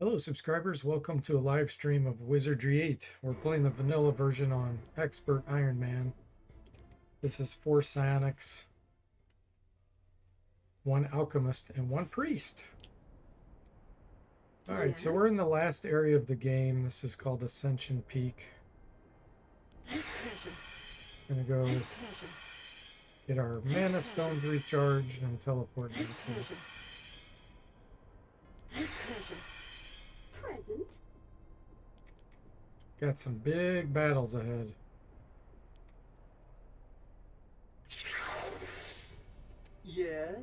Hello subscribers, welcome to a live stream of Wizardry 8. We're playing the vanilla version on Expert Iron Man. This is 4 Psionics, 1 Alchemist, and 1 Priest. Alright, so we're in the last area of the game. This is called Ascension Peak. Gonna go get our mana stones recharged and teleport back here. Got some big battles ahead. Yes.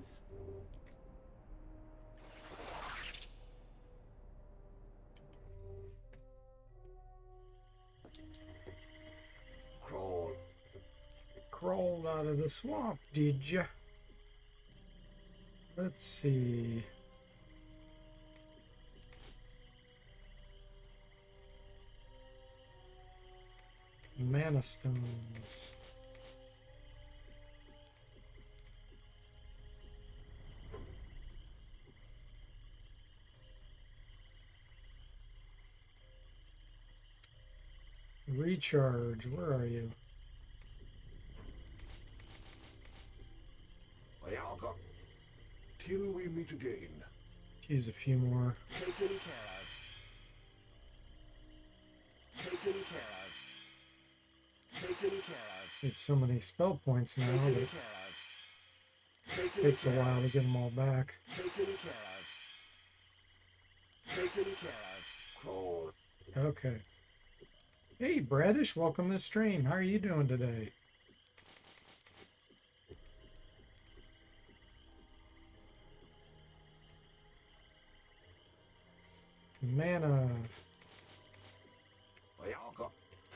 Crawled out of the swamp, did ya? Let's see. Mana stones. Recharge, where are you? Till we meet again. Use a few more. Taken care of. Taken care of. Taken care of. It's so many spell points now that Taken it care of. takes a while to get them all back. Taken care of. Taken care of. Crawl. Okay. Hey Bradish, welcome to the stream. How are you doing today? Mana.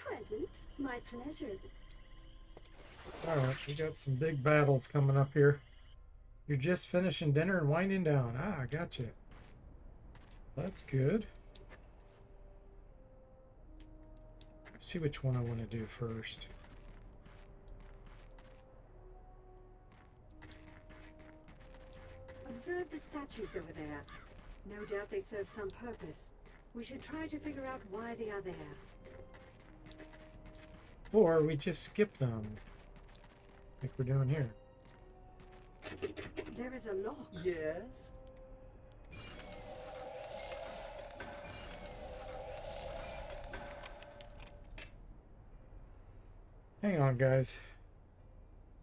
Present, my pleasure. Alright, we got some big battles coming up here. You're just finishing dinner and winding down. Ah, gotcha. That's good. Let's see which one I want to do first. Observe the statues over there. No doubt they serve some purpose. We should try to figure out why they are there. Or we just skip them, like we're doing here. There is a lock. Yes. Hang on, guys.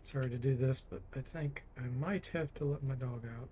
Sorry to do this, but I think I might have to let my dog out.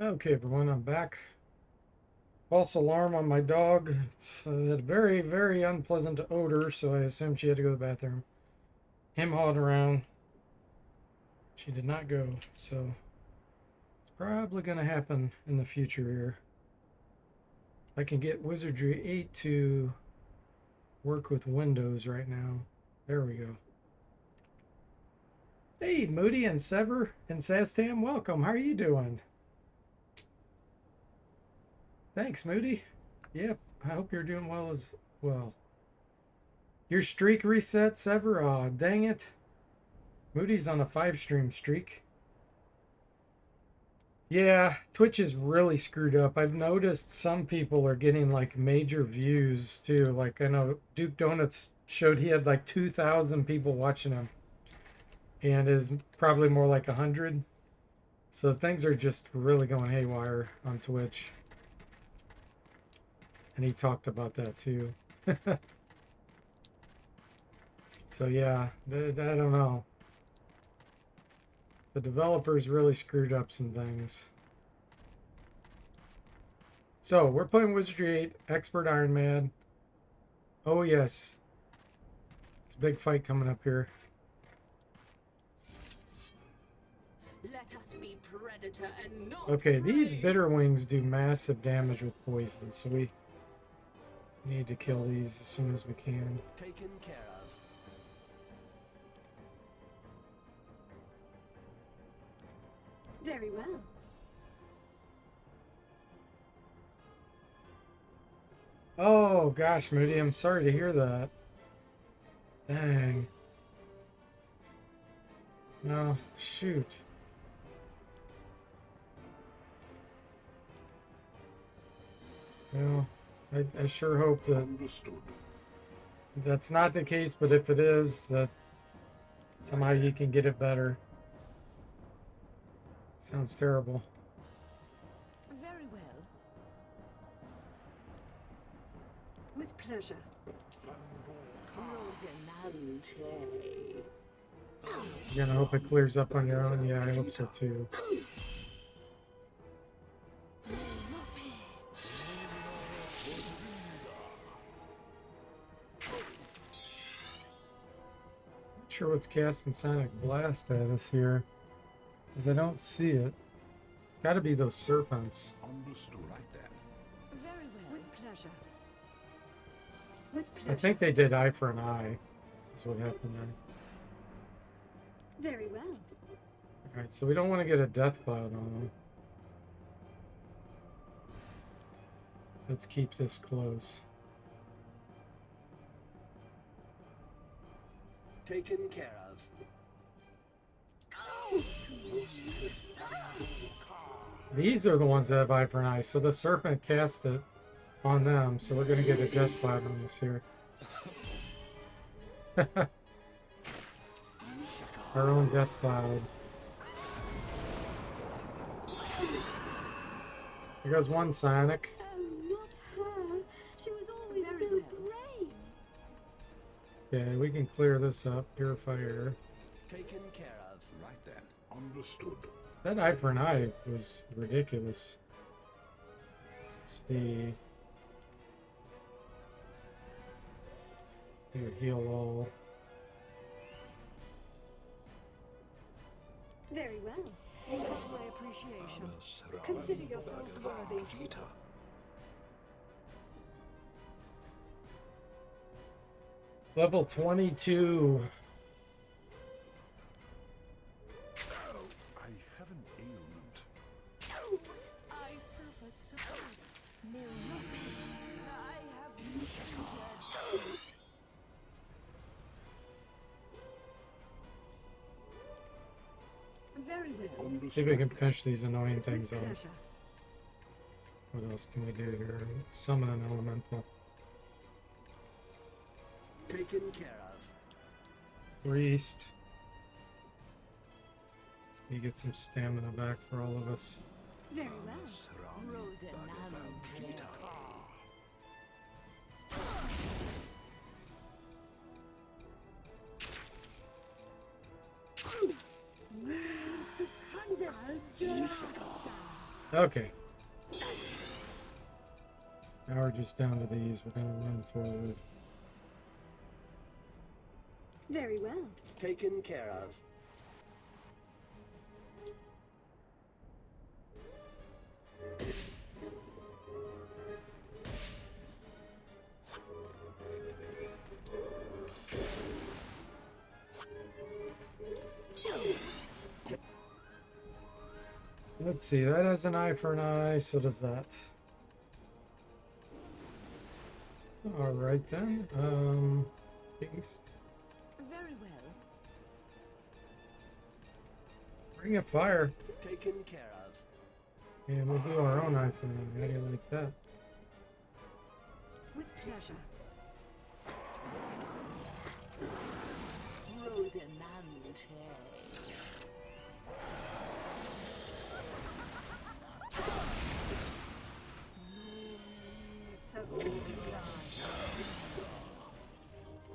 Okay, everyone, I'm back. False alarm on my dog. It's a very, very unpleasant odor, so I assumed she had to go to the bathroom. Him hawing around. She did not go, so it's probably going to happen in the future here. I can get Wizardry 8 to work with Windows right now. There we go. Hey, Moody and Sever and Sastam, welcome. How are you doing? Thanks, Moody. Yep, I hope you're doing well as well. Your streak reset, Sever? Aw, dang it. Moody's on a 5-stream streak. Yeah, Twitch is really screwed up. I've noticed some people are getting like major views too. Like I know Duke Donuts showed he had like 2,000 people watching him and is probably more like 100. So things are just really going haywire on Twitch. And he talked about that too. So yeah, I don't know. The developers really screwed up some things. So we're playing Wizardry 8, Expert Iron Man. Oh yes. It's a big fight coming up here. Let us be predator and not Okay, these prey. bitter wings do massive damage with poison, so we need to kill these as soon as we can. Taken care of. Very well. Oh gosh, Moody, I'm sorry to hear that. Dang. No, shoot. Well, I sure hope that that's not the case, but if it is, that somehow you can get it better. Sounds terrible. Very well. With pleasure. Rosinante. You're gonna hope it clears up on your own? Yeah, I hope so too. Not sure what's casting Sonic Blast at us here, because I don't see it. It's got to be those serpents. Understood. Right then. Very well. With pleasure. With pleasure. I think they did eye for an eye. That's what happened there. Very well. Alright, so we don't want to get a death cloud on them. Let's keep this close. Taken care of. These are the ones that have eye for an eye, so the serpent cast it on them, so we're going to get a death cloud on this here. Our own death cloud. Here goes one Psionic. Oh, not her. She was always Very so well. brave. Okay, we can clear this up. Purify air. Taken care of. Right then. Understood. That eye for an eye was ridiculous. Let's see. Here, heal all. Very well. You have my appreciation. Consider yourself worthy. Level 22. I have an ailment. I suffer so. Neuropathy. I have needed. Very well. See if we can finish these annoying things With off. pleasure. What else can we do here? Let's summon an elemental. Taken care of. Priest. You get some stamina back for all of us. Very well. Rosinante. Secundus. Okay. Now we're just down to these. We're gonna run forward. Very well. Taken care of. Let's see. That has an eye for an eye. So does that. All right then. Beast. Very well. Ring of Fire. Taken care of. And we'll do our own eye for an eye. How do you like that? With pleasure. Rosamante.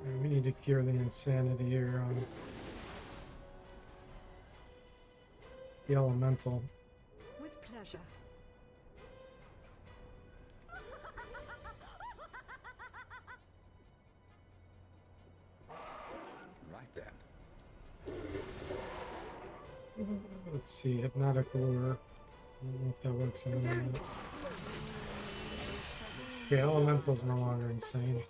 Alright, we need to cure the insanity here on the elemental. With pleasure. Right then. Let's see, hypnotic lure. I don't know if that works on anyone else. Okay, elemental's no longer insane.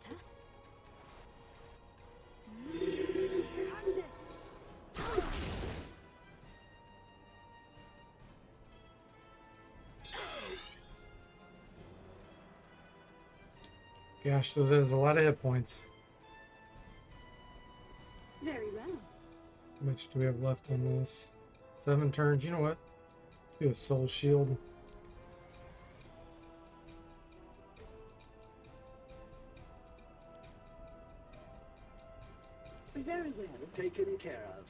Gosh, so there's a lot of hit points. Very well. How much do we have left on this? 7 turns. You know what? Let's do a soul shield. Very well. Taken care of.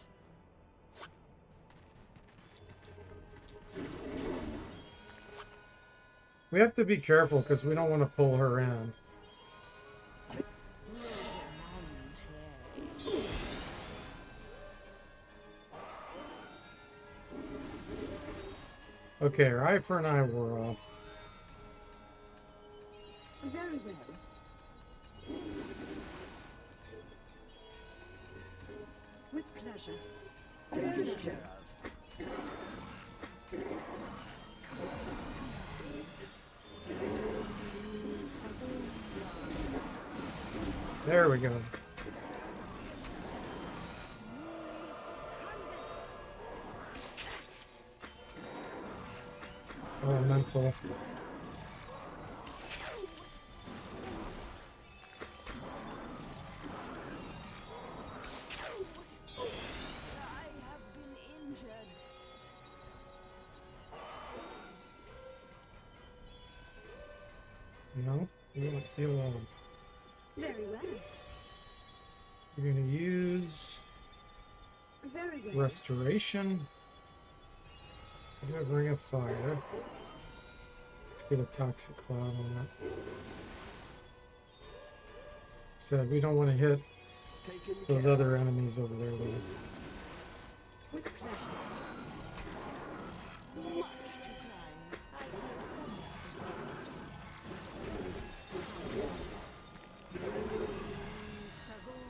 We have to be careful because we don't want to pull her in. Okay, our eye for an eye wore off. Very well. With pleasure. Taken care of. There we go. Elemental. I have been injured. No, you won't be alone. Very well. We're going to use Very well. Restoration. I do have Ring of Fire. Let's get a Toxic Cloud on that. So we don't want to hit Taken those care other enemies over there though. With pleasure. Much to climb. I feel somewhat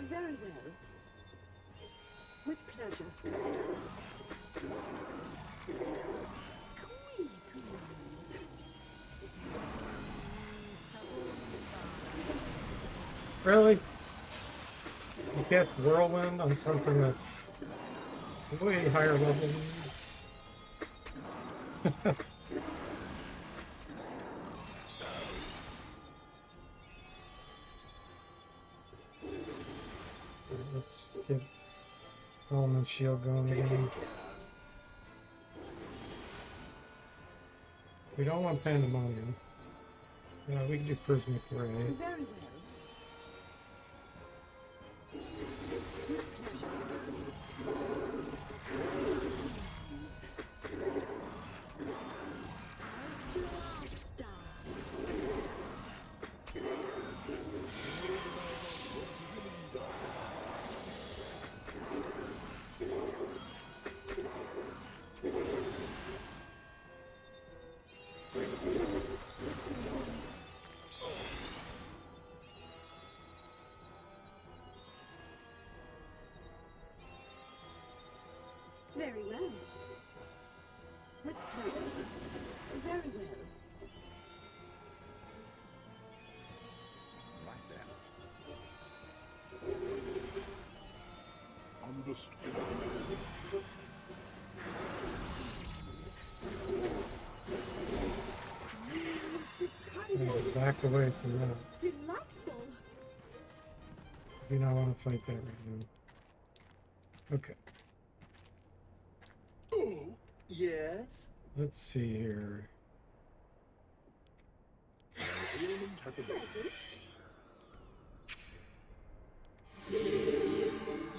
Very well. With pleasure. Really? You cast Whirlwind on something that's way higher level than you? Let's get Element Shield going again. We don't want Pandemonium. Yeah, we can do Prismic Ray. Very well. With Very well. With pleasure. Very well. Right then. Understood. Back away from that. Delightful. I do not want to fight that right now. Okay. Oh, yes? Let's see here. Ailment has abated.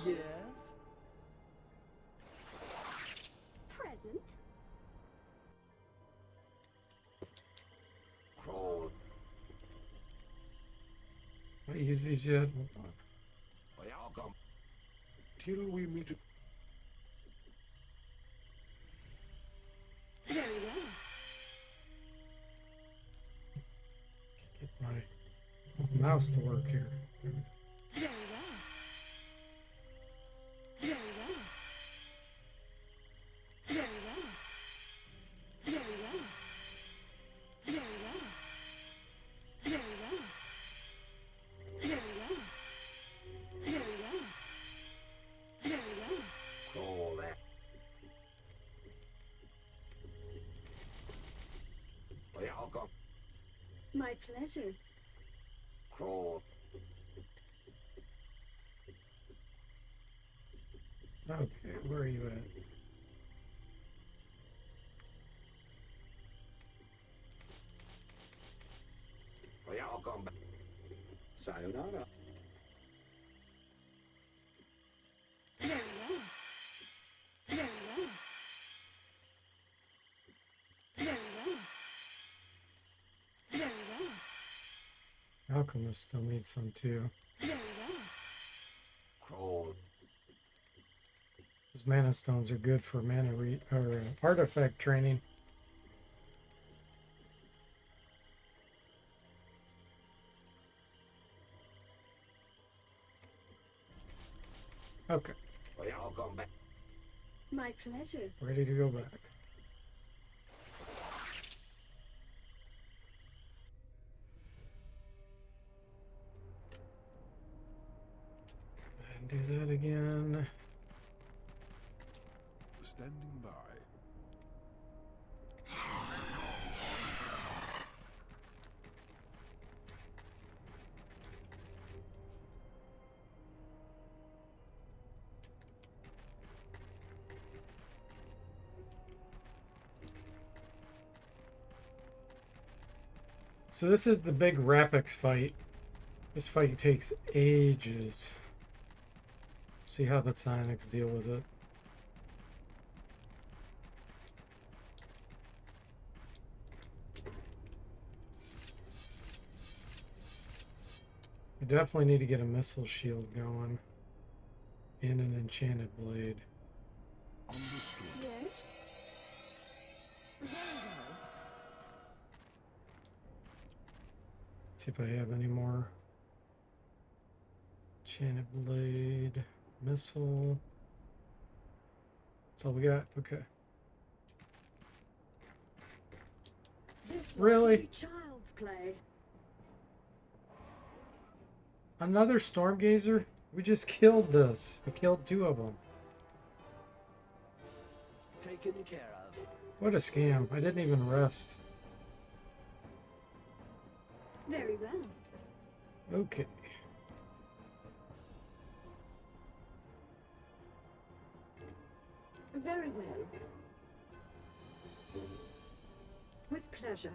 Yes? Present. Crawl. I use these yet? Hold on. We all come. Till we meet. Very well. Get my mouse to work here. Very well. Very well. Very well. Very well. Very well. Very well. Very well. Very well. Very well. Crawl that. We all come. My pleasure. Crawl. Okay, where are you at? We all come back. Sayonara. Very well. Very well. Very well. Very well. Alchemist still needs some too. Very well. Crawl. Those mana stones are good for artifact training. Okay, We all come back. My pleasure. ready to go back. And do that again. Standing by. So this is the big Rapix fight. This fight takes ages. See how the Psionics deal with it. We definitely need to get a missile shield going and an enchanted blade. Understood. Yes. Very well. See if I have any more. Enchanted blade, missile. That's all we got. Okay. This Really? must be child's play. Another Stormgazer? We just killed this. We killed 2 of them. Taken care of. What a scam. I didn't even rest. Very well. Okay. Very well. With pleasure.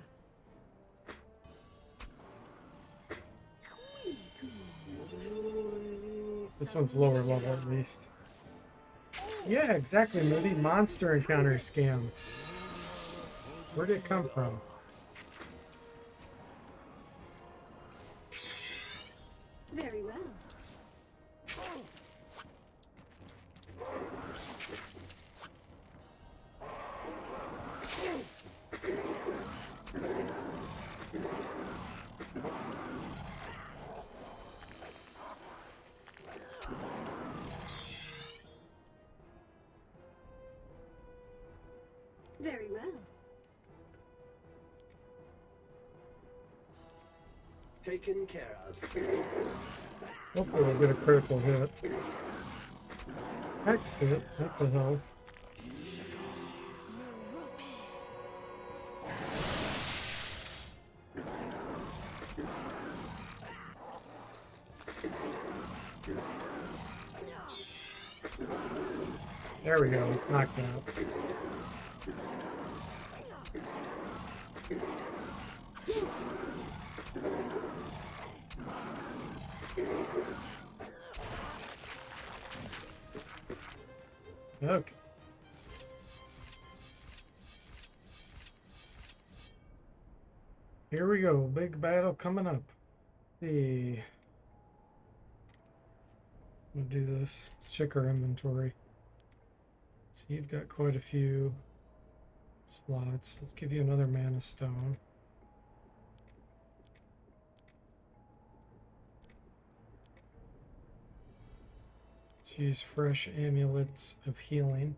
This one's lower level at least. Yeah, exactly, Moody. Monster encounter scam. Where did it come from? Very well. Taken care of. Hopefully we'll get a critical hit. Hexed it. That's a help. There we go. It's knocked out. Okay. Here we go. Big battle coming up. Let's see. We'll do this. Let's check our inventory. So you've got quite a few slots. Let's give you another mana stone. Let's use fresh amulets of healing.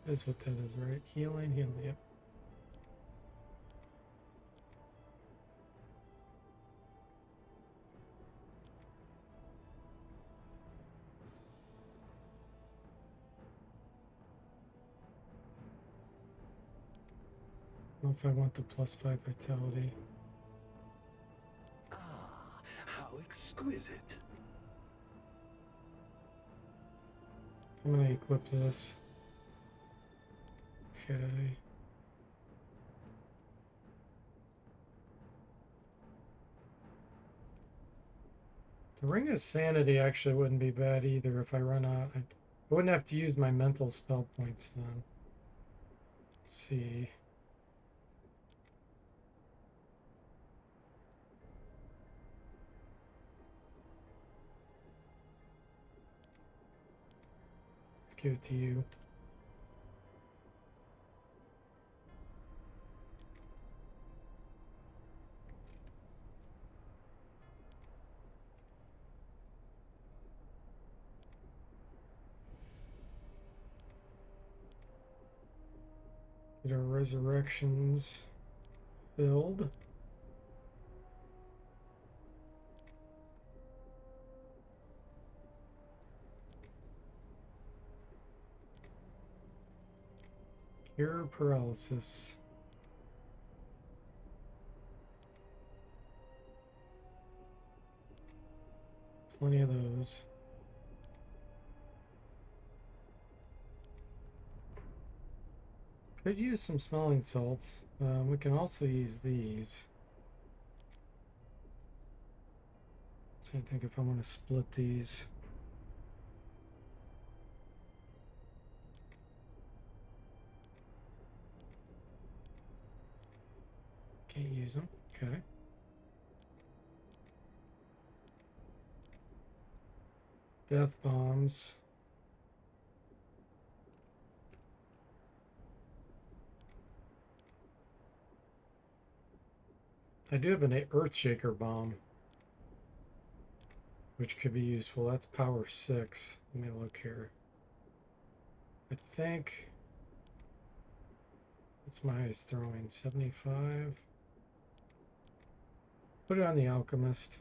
Is what that is, right? Healing, yep. I don't know if I want the +5 vitality. Ah, how exquisite. I'm gonna equip this. Okay. The Ring of Sanity actually wouldn't be bad either if I run out. I wouldn't have to use my mental spell points then. Let's see. Let's give it to you. Get our resurrections filled. Cure paralysis. Plenty of those. Could use some smelling salts. We can also use these. So I think if I want to split these. Can't use them. Okay. Death bombs. I do have an Earthshaker bomb, which could be useful. That's power 6. Let me look here. I think. What's my highest throwing? 75. Put it on the Alchemist.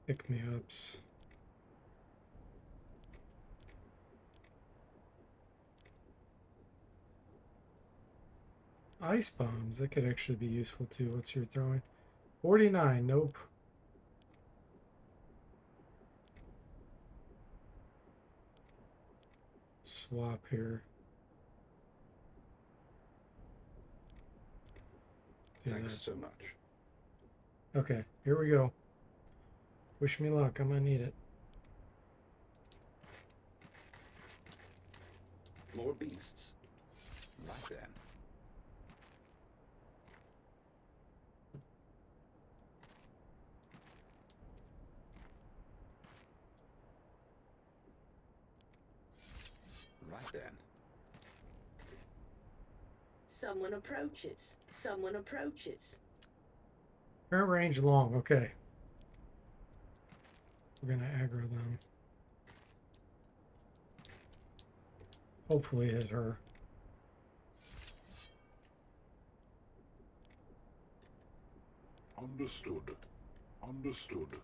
Pick me ups. Ice bombs, that could actually be useful too. What's your throwing? 49, nope. Swap here. Thanks so much. Okay, here we go. Wish me luck, I'm gonna need it. More beasts. Right then. Someone approaches. Someone approaches. Current range long. Okay. We're gonna aggro them. Hopefully hit her. Understood. Understood.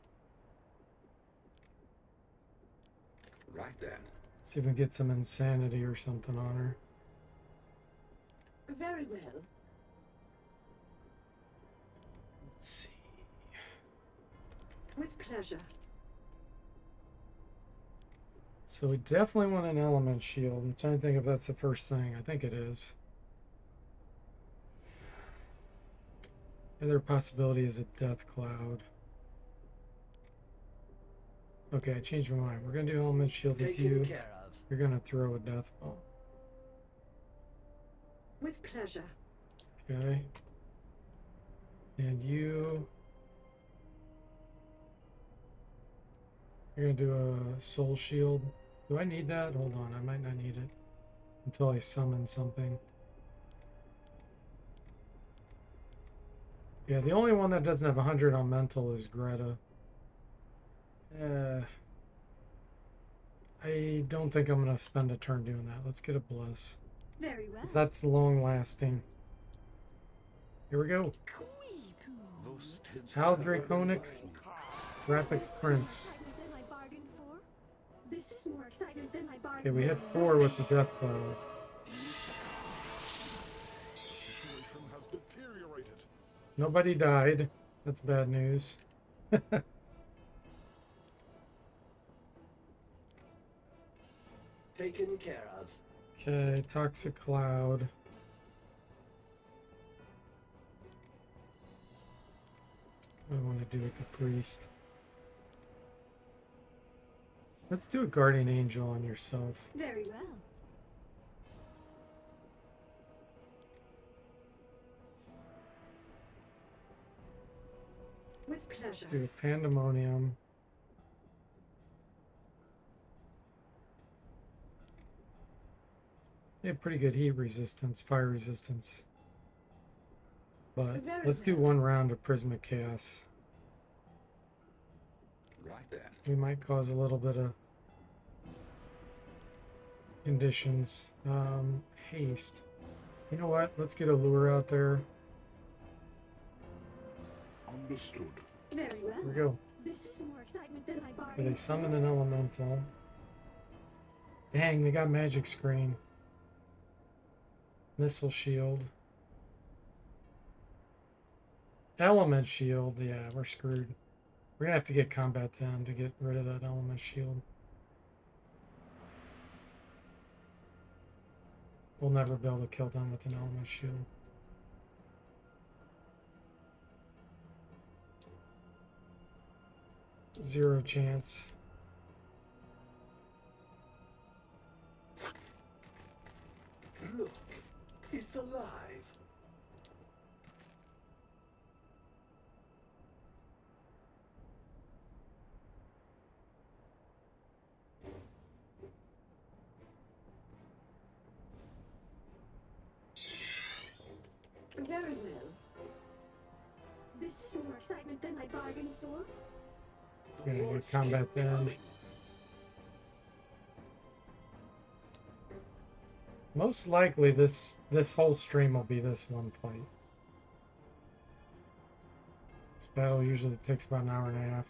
Right then. See if we can get some insanity or something on her. Very well. Let's see. With pleasure. So we definitely want an element shield. I'm trying to think if that's the first thing. I think it is. The other possibility is a death cloud. Okay, I changed my mind. We're gonna do element shield with Taken you. care of. You're gonna throw a death bomb. With pleasure. Okay. And you're gonna do a soul shield. Do I need that? Hold on, I might not need it until I summon something. Yeah, the only one that doesn't have 100 on mental is Greta. I don't think I'm gonna spend a turn doing that. Let's get a bless. Very well. 'Cause that's long lasting. Here we go. Hal Draconic Graphics Prince. Than I bargained for. This is more excitement than I bargained Okay, we hit for. 4 with the death cloud. Situation has deteriorated. Nobody died. That's bad news. Taken care of. Okay, Toxic Cloud. What do I want to do with the priest? Let's do a guardian angel on yourself. Very well. With Let's pleasure. do a pandemonium. They have pretty good heat resistance, fire resistance. But Very let's do well. one round of prismatic chaos. Right then. We might cause a little bit of conditions. Haste. You know what? Let's get a lure out there. Understood. Very well. Here we go. This is more excitement than I Okay, bargained they summon an elemental. Dang, they got magic screen. Missile shield. Element shield. Yeah, we're screwed. We're gonna have to get combat 10 to get rid of that element shield. We'll never be able to kill them with an element shield. Zero chance. Look, it's alive. Very well. This is more excitement than I bargained for. We're gonna Lord's get combat 10. incoming. Most likely this whole stream will be this one fight. This battle usually takes about an hour and a half.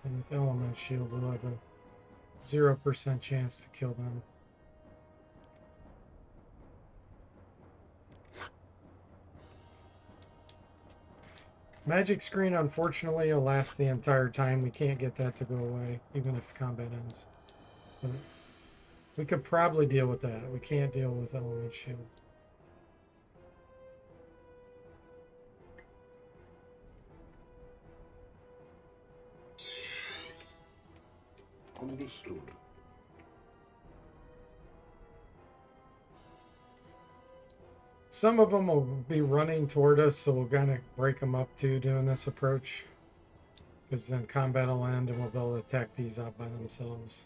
And with element shield we'll have a 0% chance to kill them. Magic screen, unfortunately, will last the entire time. We can't get that to go away, even if the combat ends. But we could probably deal with that. We can't deal with element shield. Understood. some of them will be running toward us, so we'll kind of break them up too doing this approach. Because then combat will end and we'll be able to attack these out by themselves.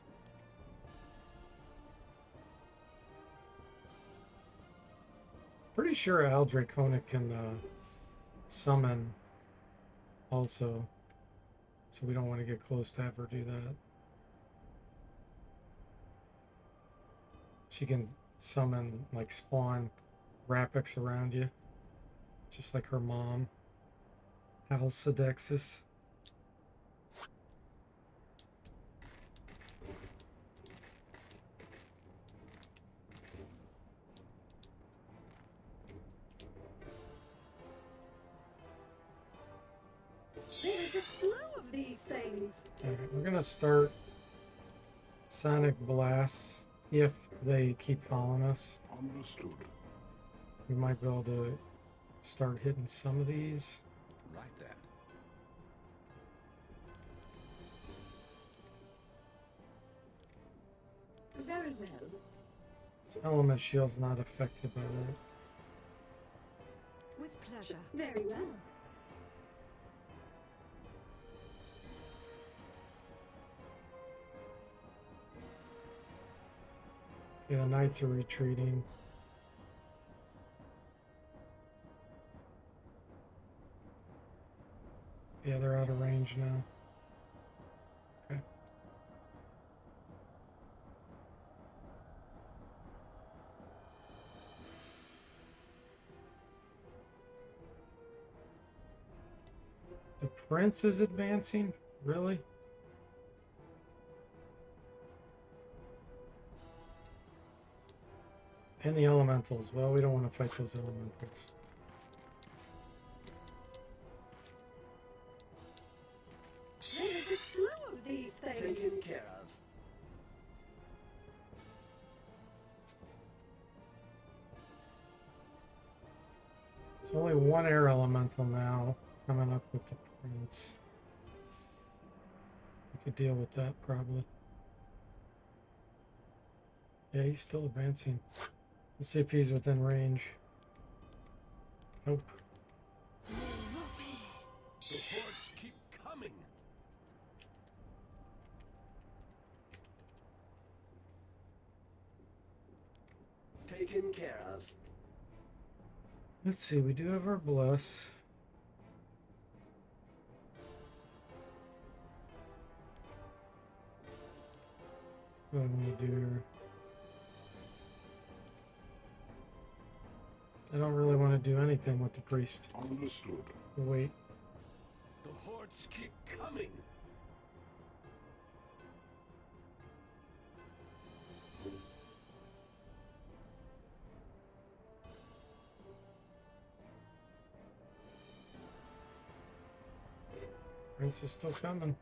Pretty sure Al Draconic can summon also. So we don't want to get close to have her do that. She can summon, like spawn Rapix around you. Just like her mom, Alcedexis. There's a slew of these things. Alright, we're gonna start Sonic Blasts if they keep following us. Understood. We might be able to start hitting some of these. Right then. Very well. This element shield's not affected by that. With pleasure. Very well. Okay, the knights are retreating. Yeah, they're out of range now. Okay. The prince is advancing? Really? And the elementals. Well, we don't want to fight those elementals. There's a slew of these things. Taken care of. There's only one air elemental now coming up with the prince. We could deal with that probably. Yeah, he's still advancing. Let's see if he's within range. Nope. The hordes keep coming. Taken care of. Let's see, we do have our bless. What do I want to do here? I don't really want to do anything with the priest. Understood. Wait. The hordes keep coming. Prince is still coming.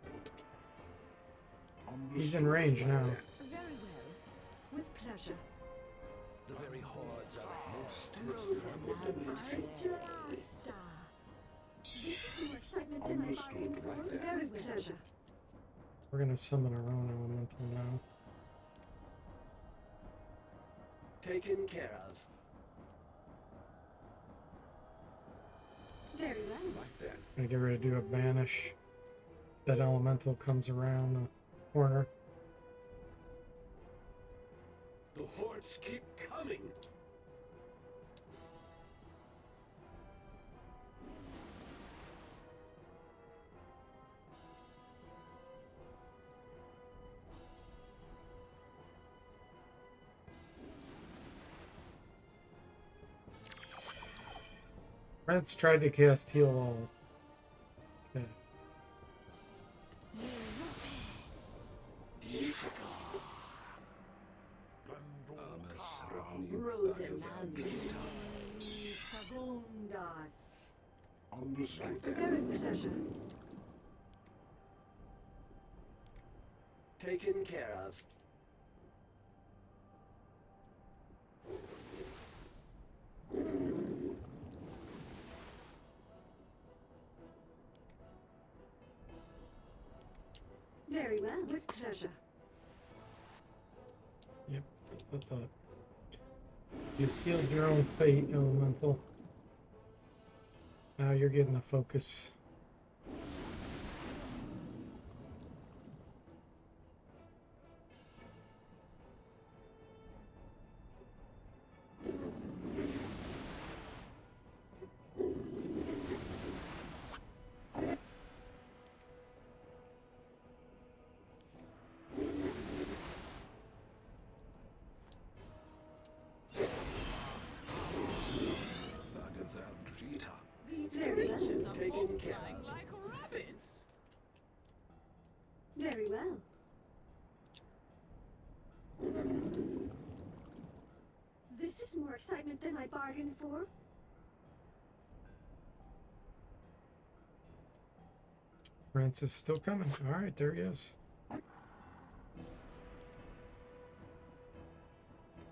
Understood. He's in range now. Very well. With pleasure. The very hordes are most This is more excitement than I bargained for. Understood. Very with pleasure. We're gonna summon our own elemental now. taken care of. Very well. Right then. Gonna get ready to do a banish. That elemental comes around the corner. The hordes keep coming. Red's tried to cast heal all. Okay. Segundas. Understood then. Very with pleasure. Taken care of. Very well. With pleasure. Yep, that's what I thought. You sealed your own fate, Elemental. Now you're getting the focus. These Very creatures are Taken care multiplying of. like rabbits. Very well. This is more excitement than I bargained for. Francis still coming. All right, there he is.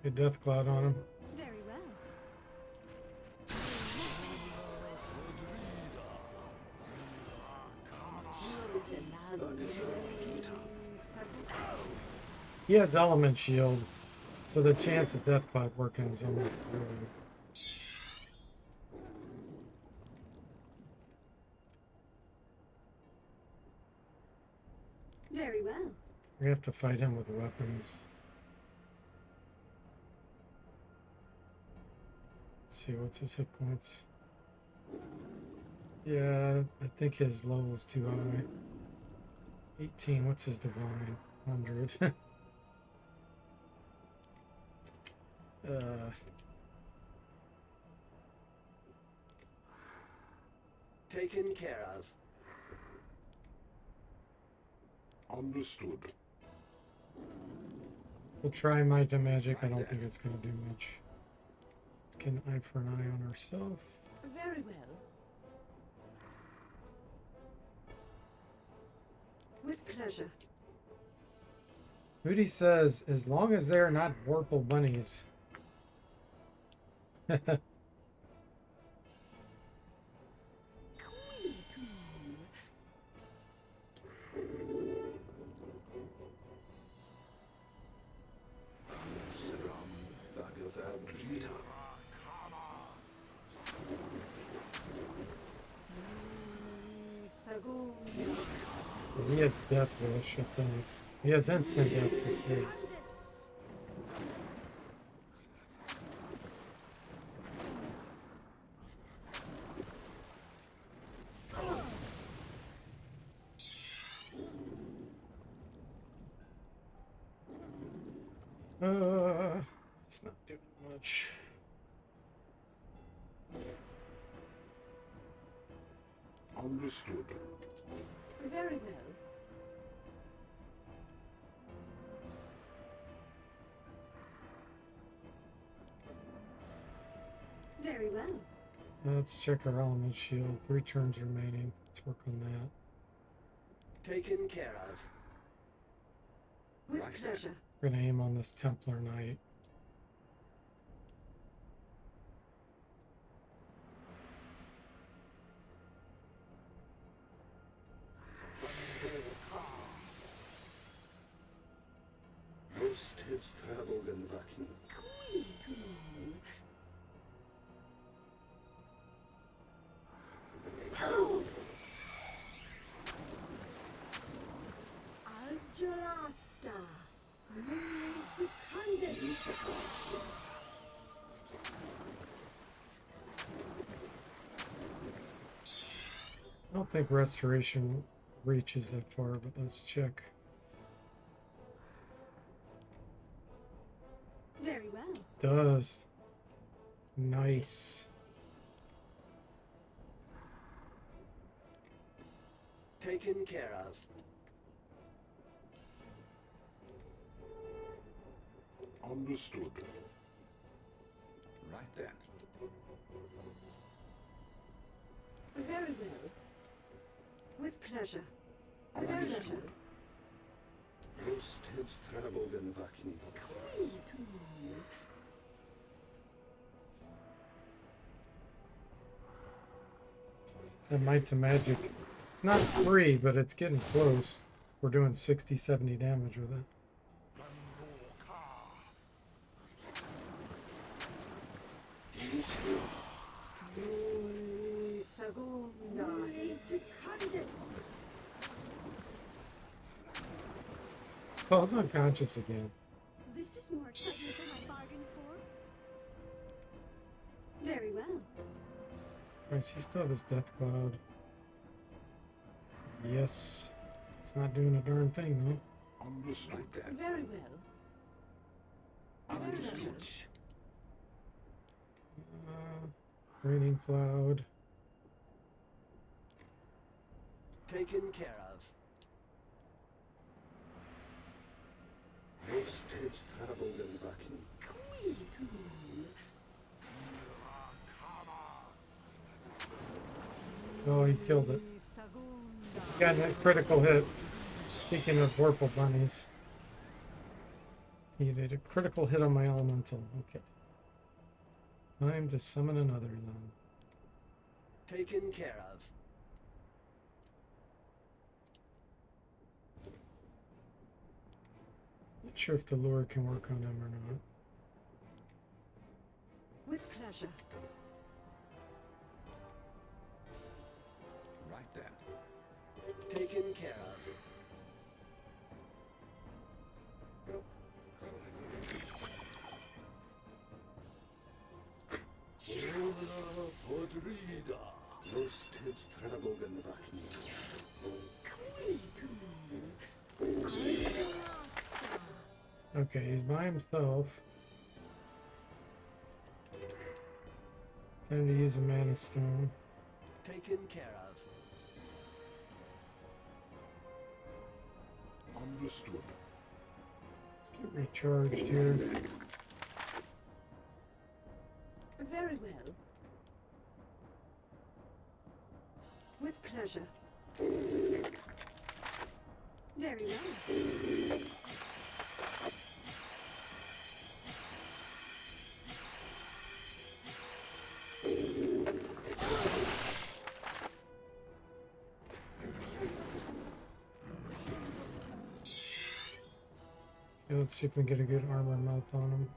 Good death cloud on him. Very well. He has element shield, so the chance of death cloud working is almost zero. Very well. We have to fight him with weapons. Let's see, what's his hit points? Yeah, I think his level's too high. 18, what's his divine? 100. Taken care of. Understood. We'll try Might and Magic. I don't think it's going to do much. Let's get an eye for an eye on herself. Very well. With pleasure. Moody says, as long as they're not Vorpal bunnies. He has Death Wish, I think. He has instant death too. It's not doing much. Understood. Very well. Very well. Let's check our element shield. 3 turns remaining. Let's work on that. Taken care of. With Right. pleasure. We're gonna aim on this Templar Knight. Adjolasta. Secundus. I don't think Restoration reaches that far, but let's check. Very well. Does. Nice. Taken care of. Understood. Right then. Very well. With pleasure. With pleasure. That Might to Magic. It's not free, but it's getting close. We're doing 60, 70 damage with it. Sagunda Secundus. Falls unconscious again. This is more exciting than I bargained for. Very well. Right, he still have his death cloud. Yes. It's not doing a darn thing, though. Understood. Very well. Understood. Raining cloud. Taken care of. Oh, he killed it. Got that critical hit. Speaking of Vorpal bunnies. He did a critical hit on my elemental. Okay. Time to summon another then. Taken care of. Not sure if the lure can work on him or not. With pleasure. Right then. Taken care of. Podrida. Okay, he's by himself. It's time to use a mana stone. Taken care of. Understood. Let's get recharged here. Very well. With pleasure. Very well. Okay, let's see if we can get a good armor melt on him.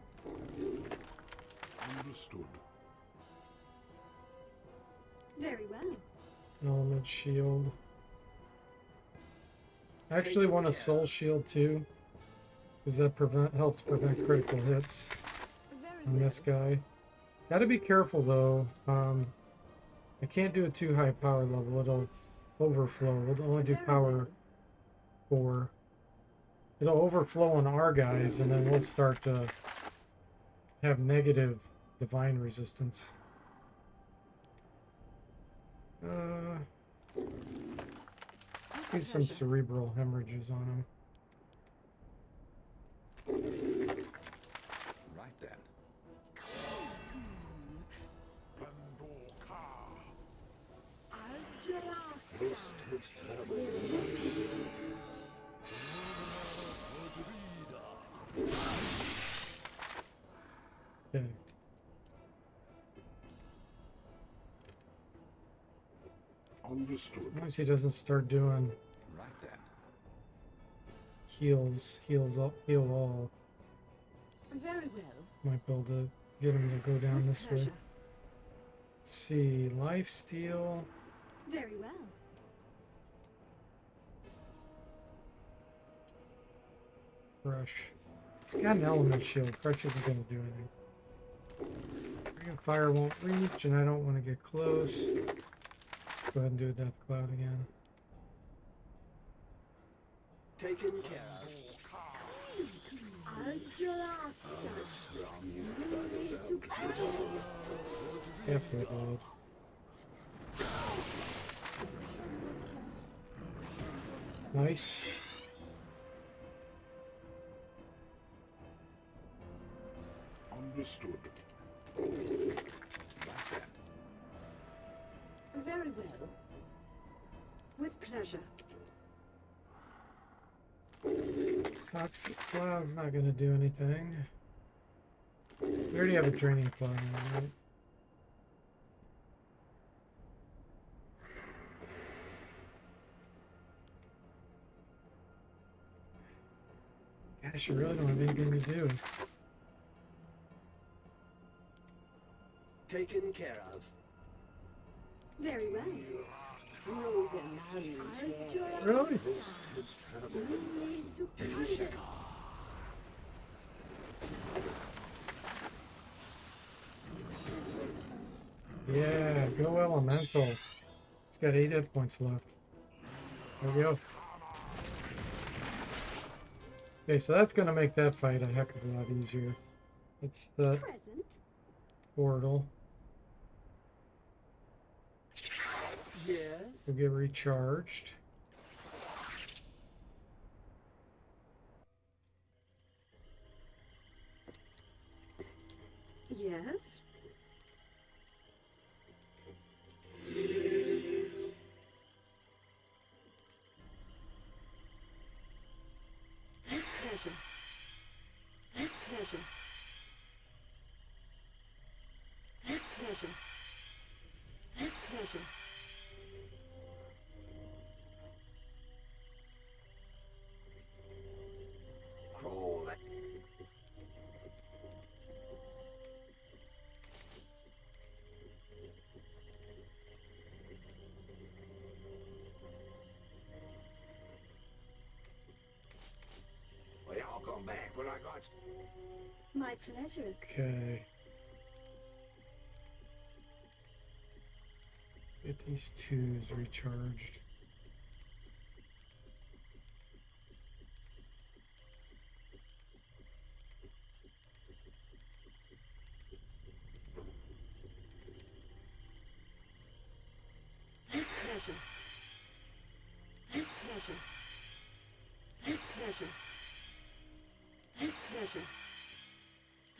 Understood. Very well. Element shield. I actually want a soul shield too, because that helps prevent critical hits Very on well. this guy. Got to be careful though. I can't do a too high power level; it'll overflow. It'll only do Very power well. 4. It'll overflow on our guys, and then we'll start to have negative divine resistance. Need some cerebral hemorrhages on him. Right then. Okay. Understood. As long as he doesn't start doing Right then. heals all. Very well. Might be able to get him to go down With this way. pleasure. Let's see, life steal. Very well. Crush. He's got an element shield. Crush isn't going to do anything. Ring of Fire won't reach, and I don't want to get close. Go ahead and do a Death Cloud again. Taken care of. It's halfway dead. Nice. Understood. Right then. Very well. With pleasure. Toxic Cloud's not going to do anything. We already have a Draining Cloud on, right? Gosh, you really don't have anything to do. Taken care of. Very well. Really? Yeah, go elemental. It's got 8 hit points left. There we go. Okay, so that's gonna make that fight a heck of a lot easier. It's the Present. portal. Yes. We'll get recharged. Yes. With pleasure. With pleasure. With pleasure. With pleasure. Crawl. Well, I'll come back when I got. My pleasure. Okay. Get these 2s recharged. With pleasure. With pleasure. With pleasure. With pleasure.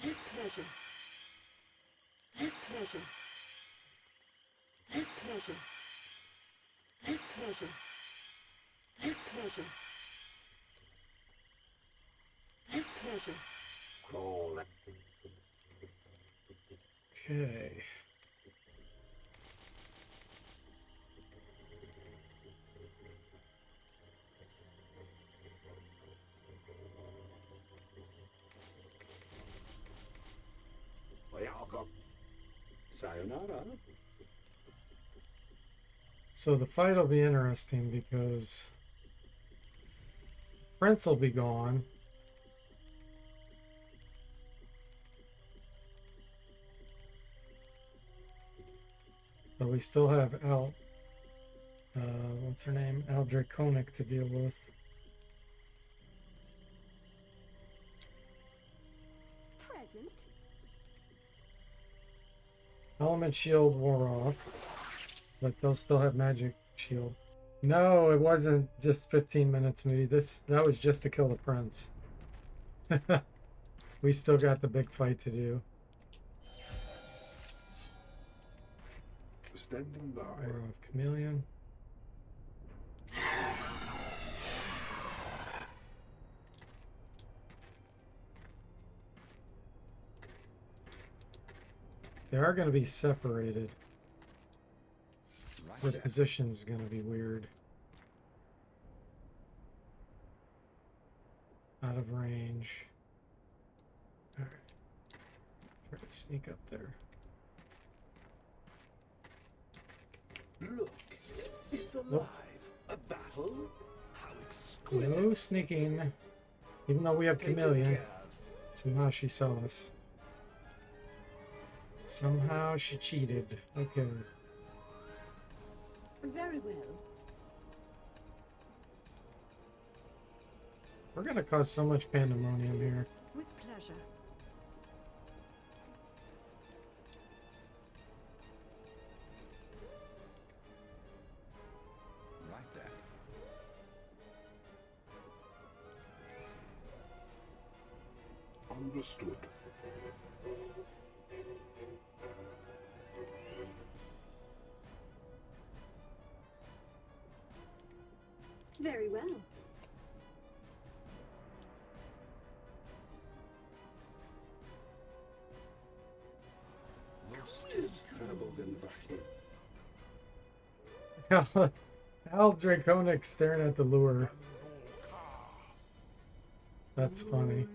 With pleasure. With pleasure. With pleasure. With pleasure. With pleasure. With pleasure. Crawl. Okay. Well, I'll come. Sayonara. So the fight will be interesting because Prince will be gone. But we still have what's her name? Draconic to deal with. Present. Element shield wore off, but they'll still have magic shield. No, it wasn't just 15 minutes, maybe. That was just to kill the prince. We still got the big fight to do. Standing by. Wore off chameleon. They are going to be separated. Right Their there. position's going to be weird. Out of range. Alright. Try to sneak up there. Look, it's alive. Nope. A battle? How exquisite. No sneaking. Even though we have Taken chameleon. care of. Somehow she saw us. Somehow she cheated. Okay. Very well. We're gonna cause so much pandemonium here. With pleasure. Right there. Understood. Very well. It's terrible invasion. Draconic staring at the lure. That's funny.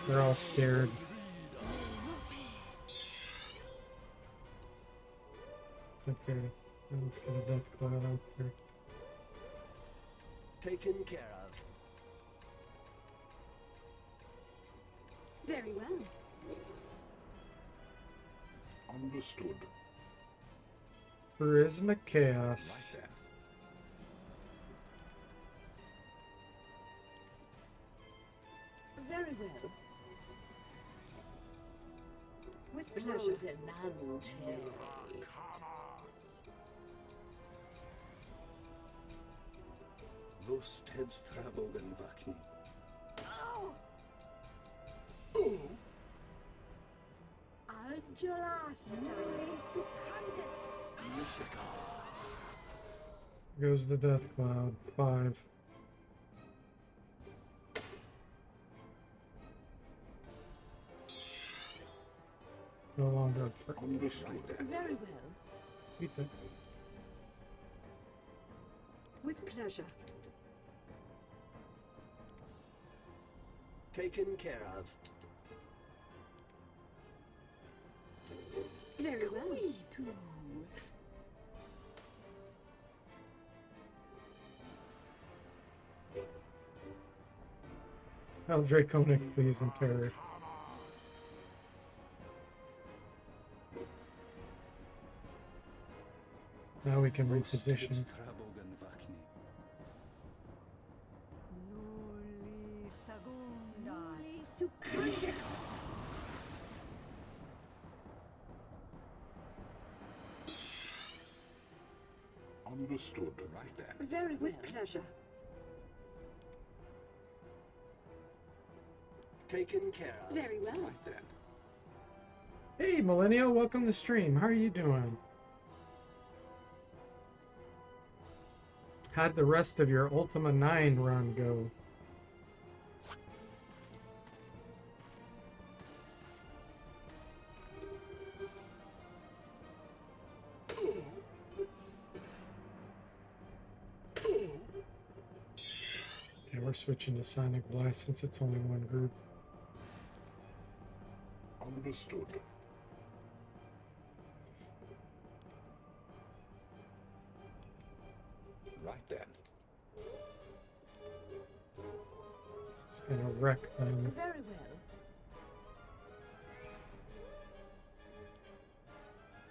They're all scared. Okay, let's get a death cloud out there. Taken care of. Very well. Understood. Charisma Chaos. Right then. Very well. With pleasure. Rosinante. Vust hedstrabogen vakni. Adula stare succantis. Goes the death cloud. 5. No longer afraid. Understood. Very well. Pizza. With pleasure. Taken care of. Very well. Draconic, please, and terror. Now we can reposition. Hedstrabogen vakni. Nulli segundas. Succantis. Understood. Right then. Very with pleasure. Taken care of. Very well. Right then. Hey, Millennial, welcome to stream. How are you doing? How'd the rest of your Ultima 9 run go? Okay, we're switching to Sonic Blast since it's only one group. Understood. Right then. It's gonna wreck them. Very well.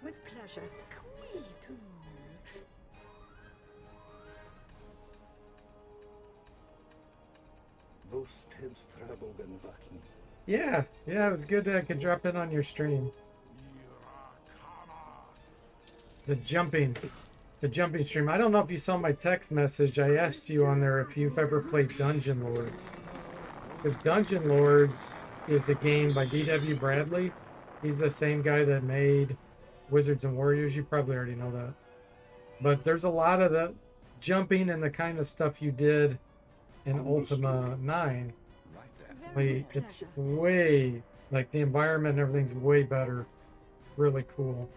With pleasure. Quitu. Vust hedstrabogen vakni. Yeah, it was good that I could drop in on your stream. The jumping stream. I don't know if you saw my text message. I asked you on there if you've ever played Dungeon Lords. Because Dungeon Lords is a game by D.W. Bradley. He's the same guy that made Wizards and Warriors. You probably already know that. But there's a lot of the jumping and the kind of stuff you did in Ultima 9. Right then. Very Like, with it's pleasure. way, like the environment and everything's way better. Really cool.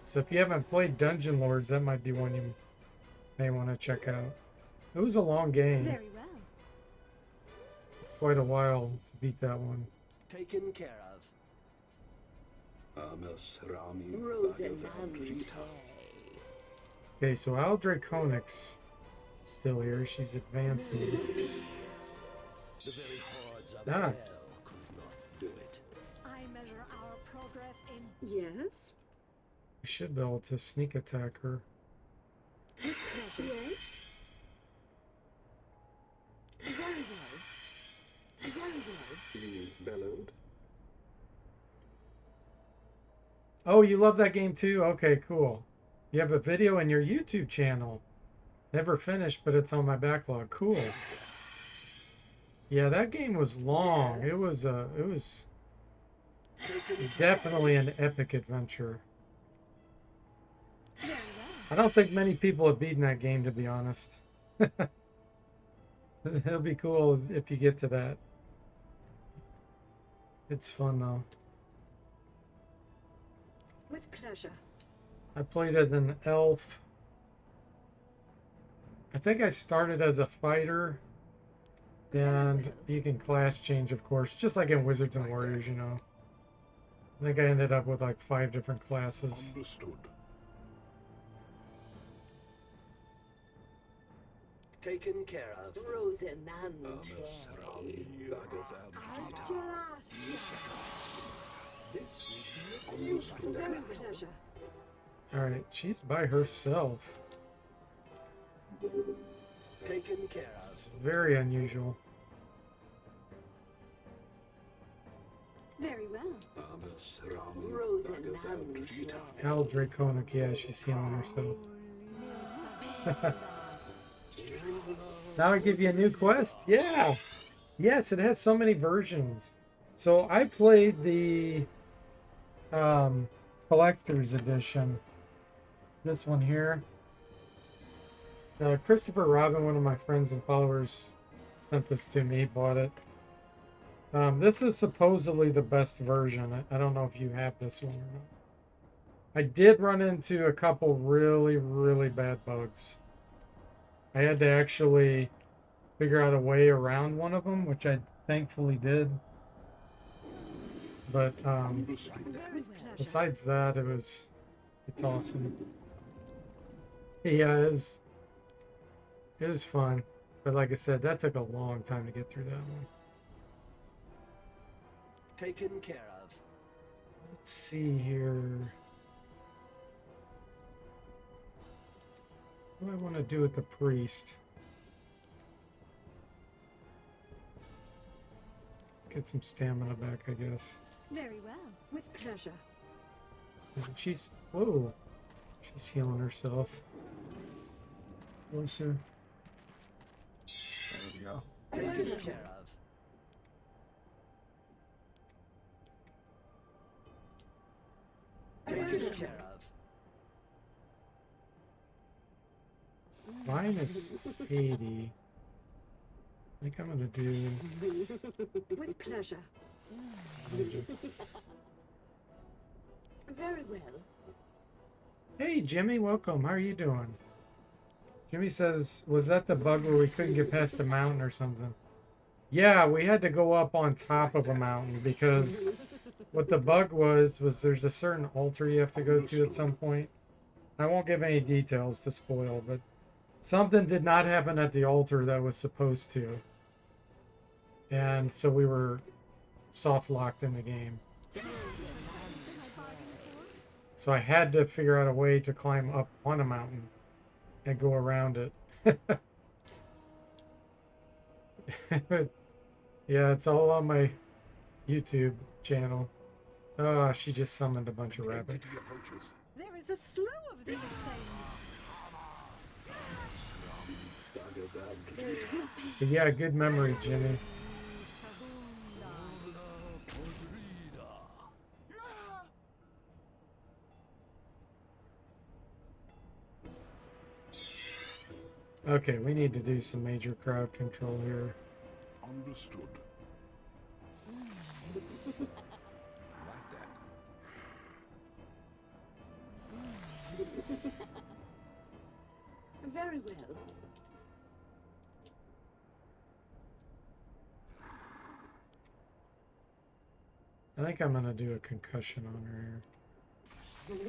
So if you haven't played Dungeon Lords, that might be one you may want to check out. It was a long game. Very well. Quite a while to beat that one. Taken care of. Amos Rami Rosinante. Okay, so Al Draconic's still here. She's advancing. The very hordes of Ah. hell could not do it. I measure our progress in Yes. I should be able to sneak attack her. With pleasure. Yes. Very well. Very well. He bellowed. Oh, you love that game too? Okay, cool. You have a video in your YouTube channel. Never finished, but it's on my backlog. Cool. Yeah, that game was long. It was definitely an epic adventure. Very well. I don't think many people have beaten that game, to be honest. It'll be cool if you get to that. It's fun though. With pleasure. I played as an elf. I think I started as a fighter. And you can class change, of course, just like in Wizards and Warriors, you know. I think I ended up with like 5 different classes. Understood. Taken care of. Rosenante. Very pleasure. Alright, she's by herself. Taken care This of. is very unusual. Very well. Rosenante. Hell Draconic, yeah, she's healing herself. Now I give you a new quest. Yeah. Yes, it has so many versions. So I played the collector's edition. This one here. Christopher Robin, one of my friends and followers, sent this to me. Bought it. This is supposedly the best version. I don't know if you have this one or not. I did run into a couple really, really bad bugs. I had to actually figure out a way around one of them, which I thankfully did. But With pleasure. besides that, it's awesome. Yeah, it was fun. But like I said, that took a long time to get through that one. Taken care of. Let's see here. What do I want to do with the priest? Let's get some stamina back, I guess. Very well. With pleasure. She's... Whoa. She's healing herself. Closer. There we go. Taken care of. Taken care of. Mine is 80. I think I'm gonna do... With pleasure. Very well. Hey, Jimmy, welcome. How are you doing? Jimmy says, was that the bug where we couldn't get past the mountain or something? Yeah, we had to go up on top of a mountain because what the bug was there's a certain altar you have to go to at some point. I won't give any details to spoil, but something did not happen at the altar that was supposed to. And so we were soft locked in the game. So I had to figure out a way to climb up on a mountain and go around it. Yeah, it's all on my YouTube channel. Oh, she just summoned a bunch of rabbits. There is a slew of these things. But yeah, good memory, Jimmy. Okay, we need to do some major crowd control here. Understood. Right then. Very well. I think I'm gonna do a concussion on her here.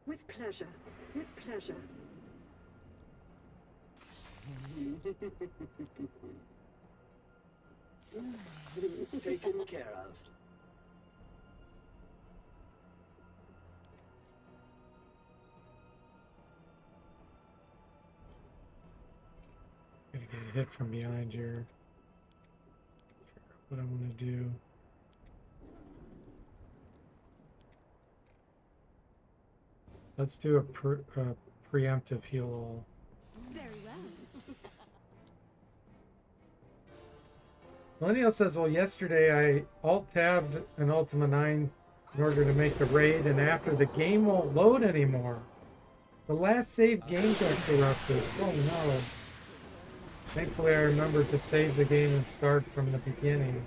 With pleasure. With pleasure. Taken care of. Gonna get hit from behind here. Figure out what I want to do. Let's do a preemptive heal all. Very well. Millennial says, well, yesterday I alt-tabbed an Ultima 9 in order to make the raid, and after the game won't load anymore. The last saved game got corrupted. Oh no. Thankfully I remembered to save the game and start from the beginning.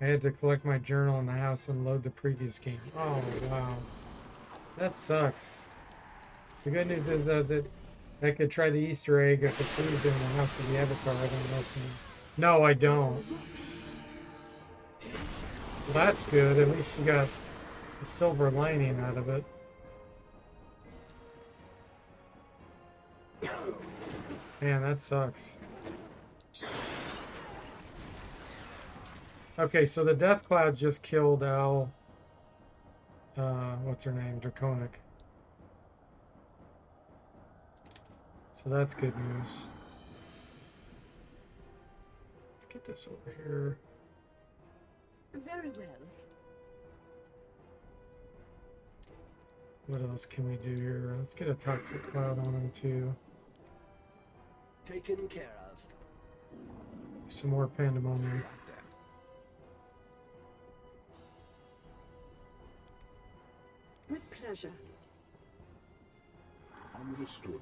I had to collect my journal in the house and load the previous game. Oh wow. That sucks. The good news is I could try the Easter egg if approved in the House of the Avatar. I don't know if you... No, I don't. Well, that's good. At least you got a silver lining out of it. Man, that sucks. Okay, so the Death Cloud just killed Al. What's her name? Draconic. So that's good news. Let's get this over here. Very well. What else can we do here? Let's get a Toxic Cloud on him too. Taken care of. Some more Pandemonium. Right then. With pleasure. Understood.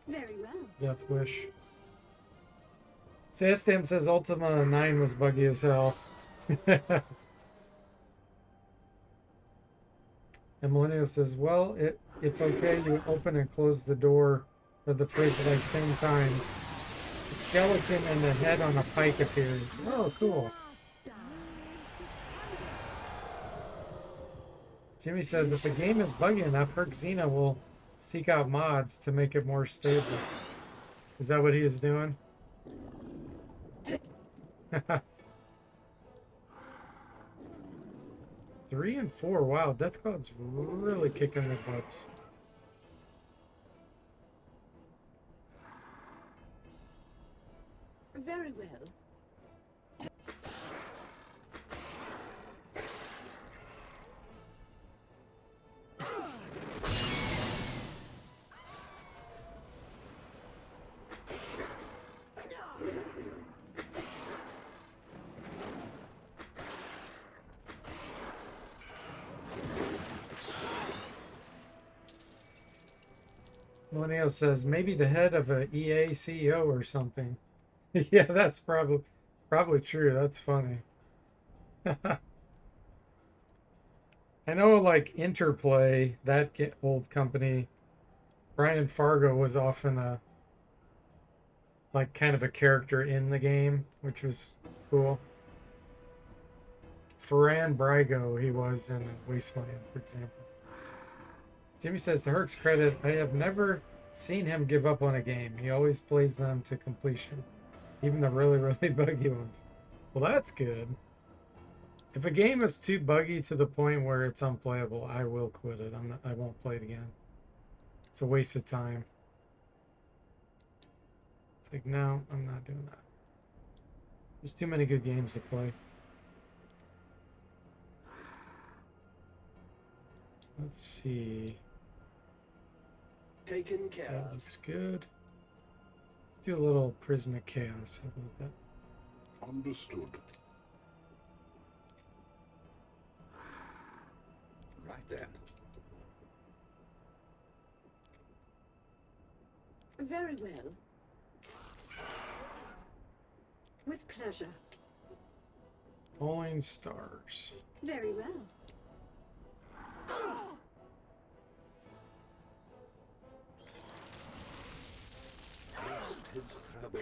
Very well. Death Wish. Sastam says Ultima 9 was buggy as hell. And Millennial says, well, if okay, you open and close the door of the fridge like 10 times. The skeleton and the head on a pike appears. Oh, cool. Jimmy says, if a game is buggy enough, Herc Xena will seek out mods to make it more stable. Is that what he is doing? 3 and 4. Wow, Death Cloud's really kicking their butts. Very well. Millennial says maybe the head of a EA CEO or something. Yeah, that's probably true. That's funny. I know, like Interplay, that old company, Brian Fargo was often a like kind of a character in the game, which was cool. Ferran Brago, he was in Wasteland, for example. Jimmy says, to Herc's credit, I have never seen him give up on a game. He always plays them to completion, even the really, really buggy ones. Well, that's good. If a game is too buggy to the point where it's unplayable, I will quit it. I won't play it again. It's a waste of time. It's like, no, I'm not doing that. There's too many good games to play. Let's see. Taken care That of. looks good. Let's do a little Prismatic Chaos. How about that? Understood. Right then. Very well. With pleasure. Falling Stars. Very well. His trouble.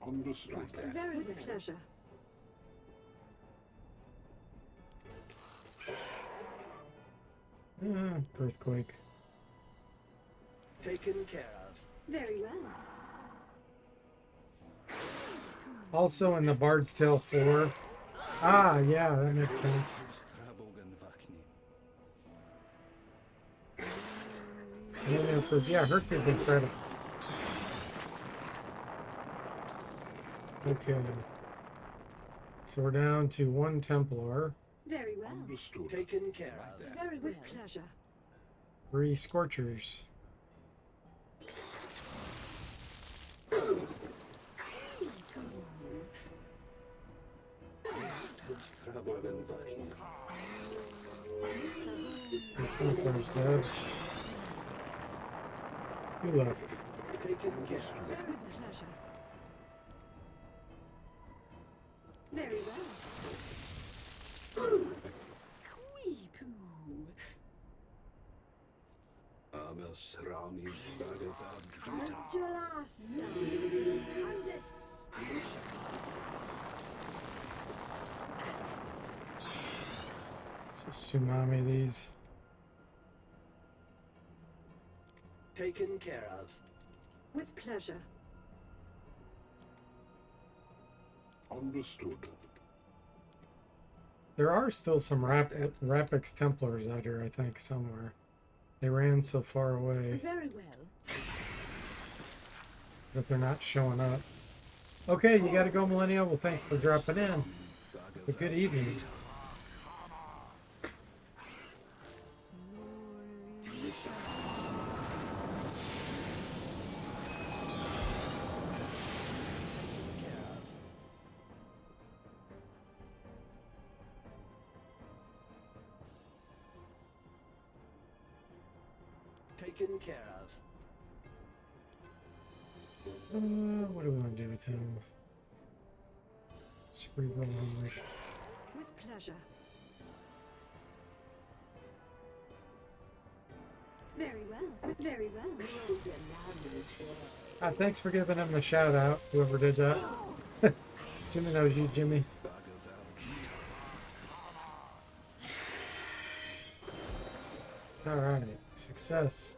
Understood. Right then. Very with pleasure. Earthquake. Taken care of. Very well. Also in the Bard's Tale 4. Ah, yeah, that makes sense. And then it says, yeah, Hercules is incredible. Okay. So we're down to 1 Templar, Very well. Understood. Taken care of. Right then. Very with pleasure. 3 Scorchers. His trouble and vacuum. The Templar's dead. Who left? Taken care of. Very with pleasure. Very well. Quee-poo. Amasrani Bhagavad Gita. Angela. Countess. Just tsunami these. Taken care of. With pleasure. Understood. There are still some Rapix Templars out here, I think, somewhere. They ran so far away Very well. that they're not showing up. Okay, you gotta go, Millennial. Well, thanks for dropping in. But good evening. Taken care of. What do we want to do with him? Cerebral hungry. With pleasure. Very well. Very well. Thanks for giving him a shout out, whoever did that. Assuming that was you, Jimmy. Alright, success.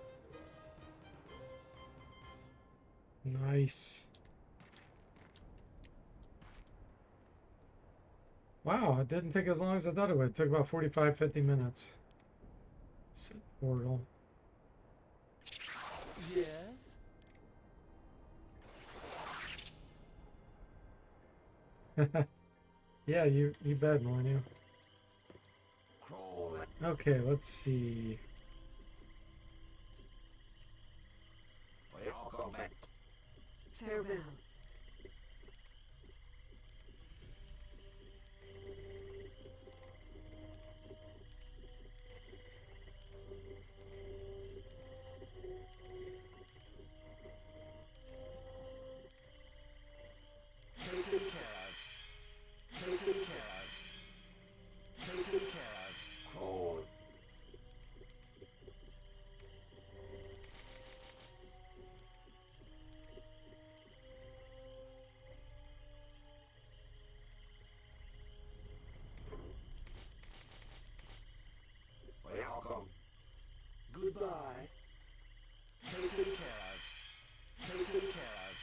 Nice. Wow, it didn't take as long as I thought it would. It took about 45-50 minutes. Set portal. Yes. Yeah, you bet, Millennium. Crawl. Okay, let's see. I'll go back. Farewell. Taken care of. Taken care of. Taken care of. Crawl. Welcome. Goodbye. Taken care of. Taken care of.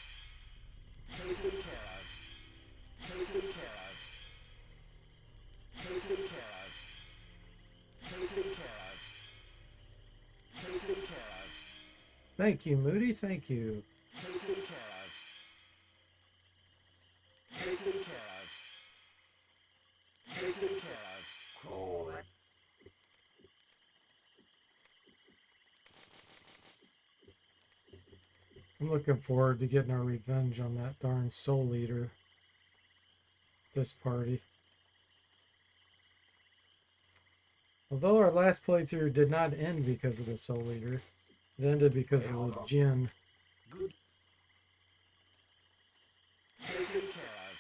Taken care of. Taken care of. Taken care of. Taken care of. Taken care of. Thank you, Moody. Thank you. Taken care of. Taken care of. Taken care of. Crawl. I'm looking forward to getting our revenge on that darn soul leader. This party. Although our last playthrough did not end because of the soul leader, it ended because of the Jinn. Good. Taken care of.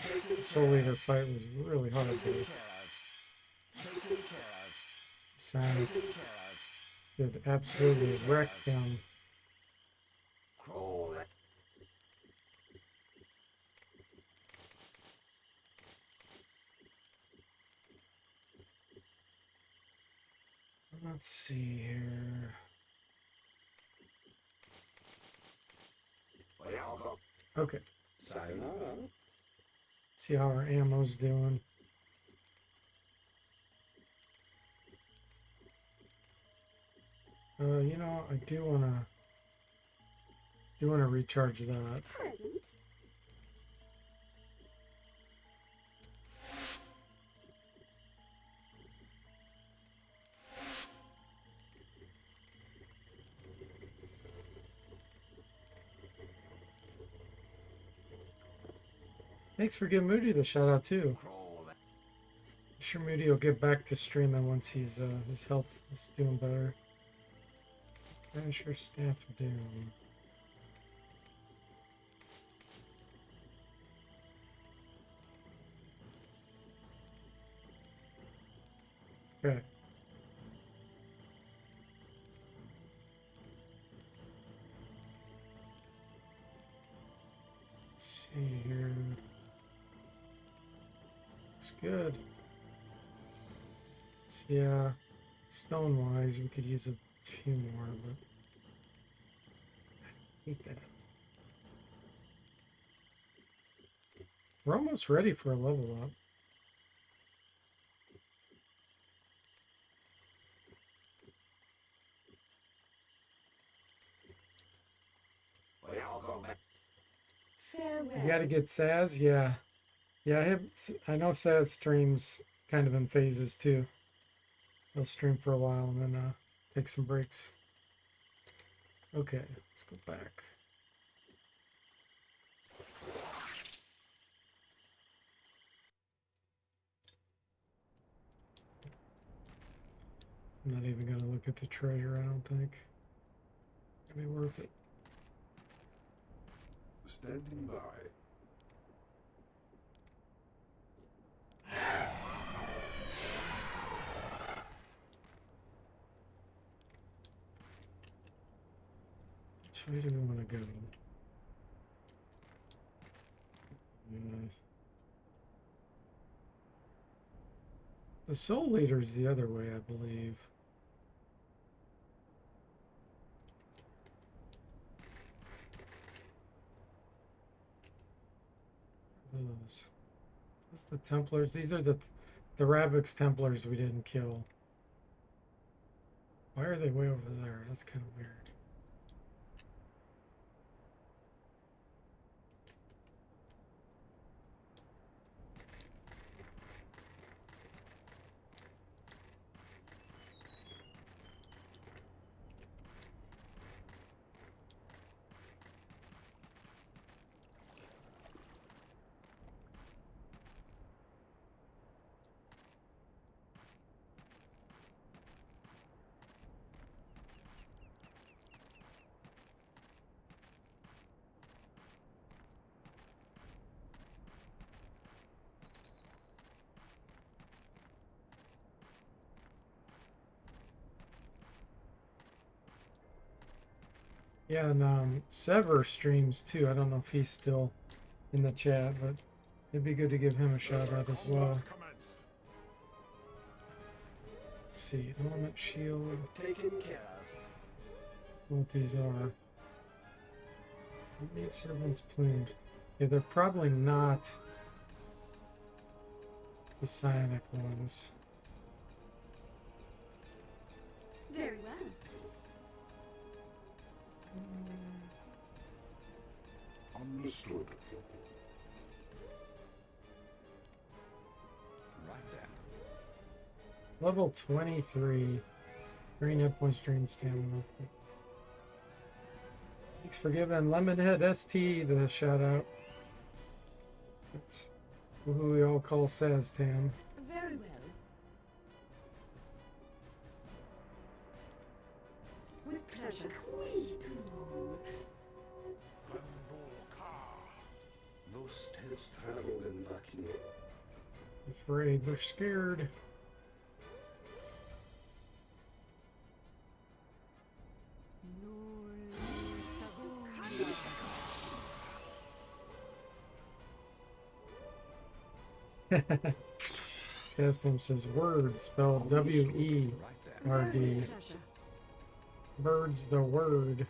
Taken The soul care leader of. fight was really hard Taken to care of. Taken care of. Psionics Taken care of. could absolutely wreck them. Crawl. Let's see here. Welcome. Okay, Sayonara. see how our ammo's doing. You know, I do wanna recharge that. Present. Thanks for giving Moody the shout out too. Crawl. I'm sure Moody will get back to streaming once he's his health is doing better. Asher Staff of Doom. Okay. Let's see here. Looks good. Yeah, stone-wise, we could use a few more, but I hate that. We're almost ready for a level up. Well, I'll go back. Farewell. You gotta get Saz, yeah. Yeah, I know Saz streams kind of in phases too. He'll stream for a while and then take some breaks. Okay, let's go back. I'm not even gonna look at the treasure, I don't think. It'll be worth it. Standing by. Which way do we want to go? The Soul Leader's the other way, I believe. Those the Templars. These are the Rabbix Templars we didn't kill. Why are they way over there? That's kind of weird. Yeah, and Sever streams too. I don't know if he's still in the chat, but it'd be good to give him a shout out as well. Let's see, Element Shield. Taken care of. What these are. Complete Servants Plumed. Yeah, they're probably not the Psionic ones. Very well. Understood. Right then. Level 23. Green hit points, drain stamina. Thanks for giving Lemonhead ST the shout out. That's who we all call Saztan. Very well. With pleasure. Those tales travel in vacuum. Afraid, they're scared. Castum says word spelled W-E-R-D. Right then. With pleasure. Bird's the word.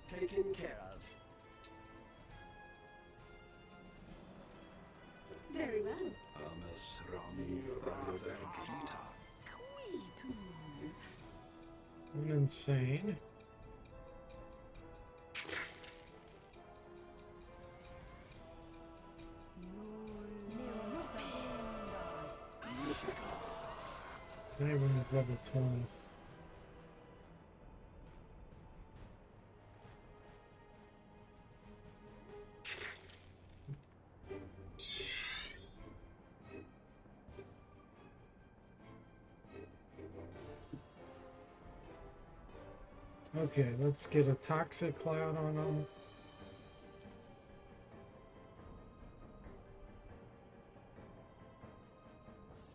Taken care of. Very well. I'm insane. Everyone's level 20. Okay, let's get a toxic cloud on them.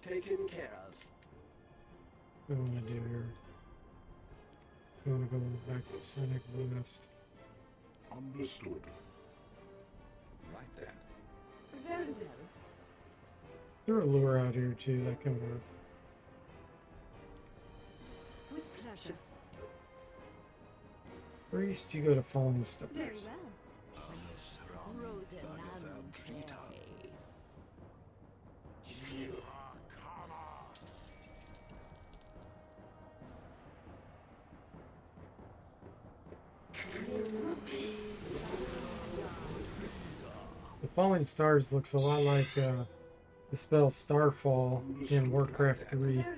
Taken care of. What do we want to do here? We want to go back to Sonic West. Understood. Right then. Very well. Throw a lure out here too, that can work. With pleasure. Priest, you go to Falling Stars. Very well. The Falling Stars looks a lot like the spell Starfall in Warcraft 3. Very well. I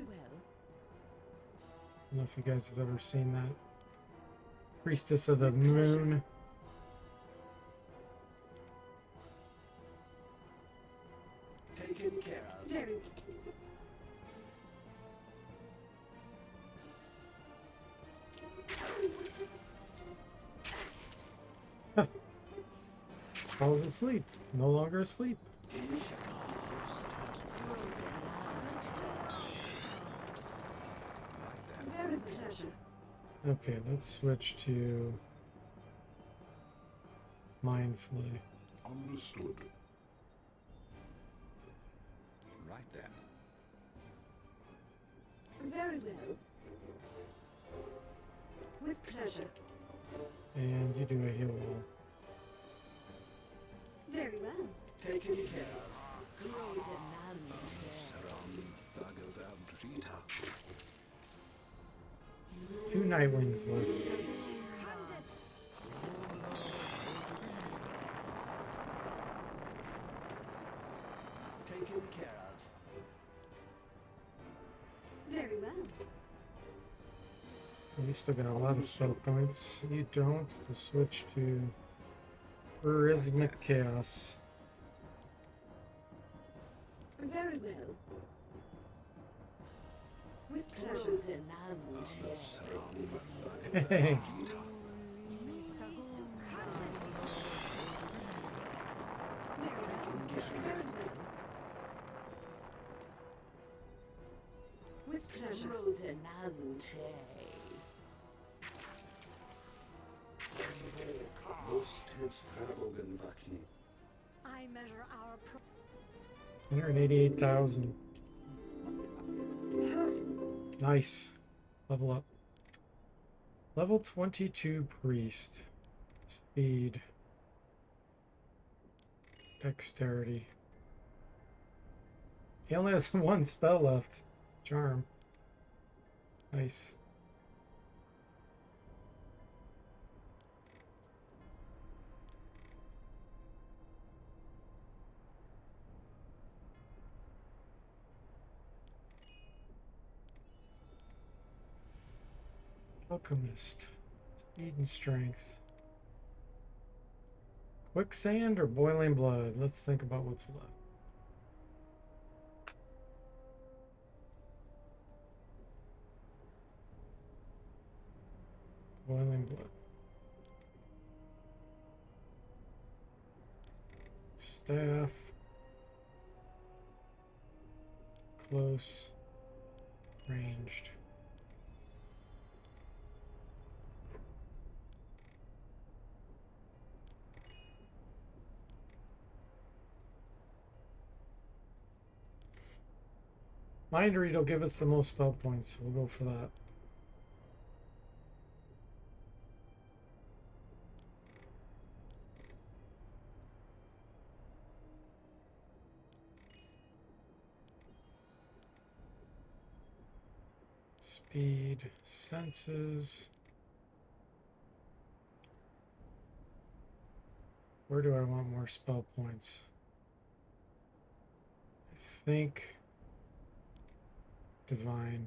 don't know if you guys have ever seen that. Priestess of the Moon. Taken care of. Very Falls asleep. No longer asleep. Very pleasure. Okay, let's switch to Mind Flay. Understood. Right then. Very well. With pleasure. And you do a heal wall. Very well. Taken care of. Two Nightwings left. Taken care of. Very well. You still got a lot of spell points. You don't. We'll switch to Charismatic Chaos. Very well. With pleasure. Hey. With pleasure. I measure our 188,000. perfect. Nice. Level up. Level 22 Priest. Speed. Dexterity. He only has one spell left. Charm. Nice. Alchemist. Speed and strength. Quicksand or boiling blood? Let's think about what's left. Boiling blood. Staff. Close. Ranged. Mind Read will give us the most spell points. We'll go for that. Speed, senses. Where do I want more spell points? I think divine.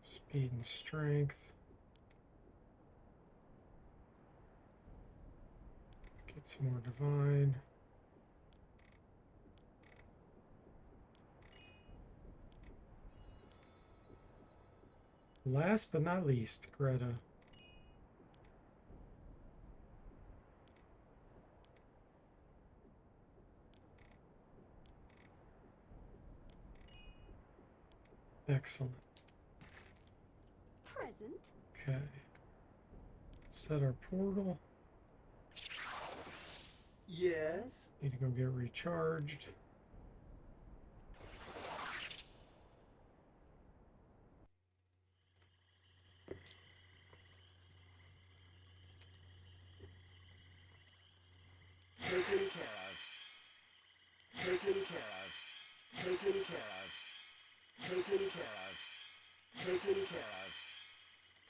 Speed and strength. Let's get some more divine. Last but not least, Greta. Excellent. Present? Okay. Set our portal. Yes? Need to go get recharged. Taken care of. Taken care of. Taken care of. Taken care of. Taken care of.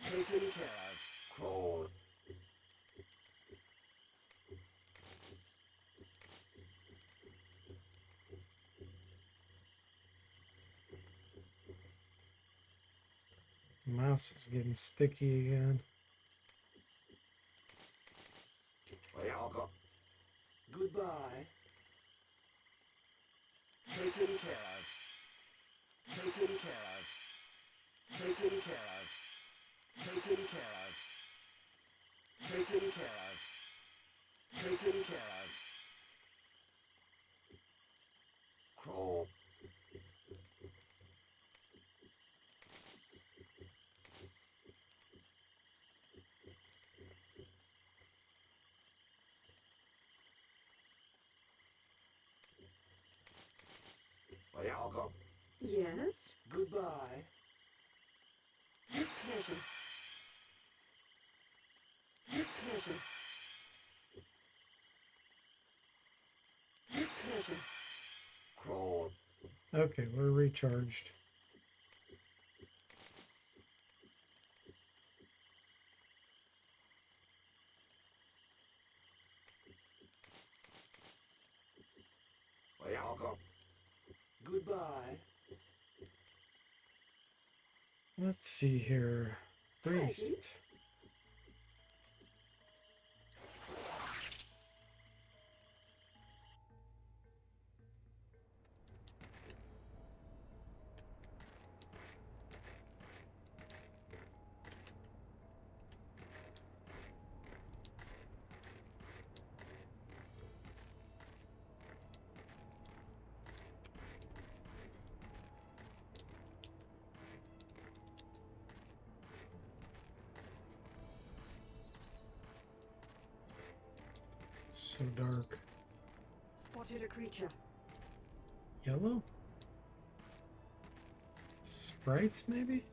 Taken care of. Crawl. Mouse is getting sticky again. Welcome. Goodbye. Taken care of. Taken care of. Taken care of. Taken care of. Taken care of. Taken care of. Crawl. Welcome. Yes? Goodbye. With pleasure. With pleasure. With pleasure. Crawl. Okay, we're recharged. Welcome. Goodbye. Let's see here. Priest. Present? So dark. Spotted a creature. Yellow? Sprites, maybe?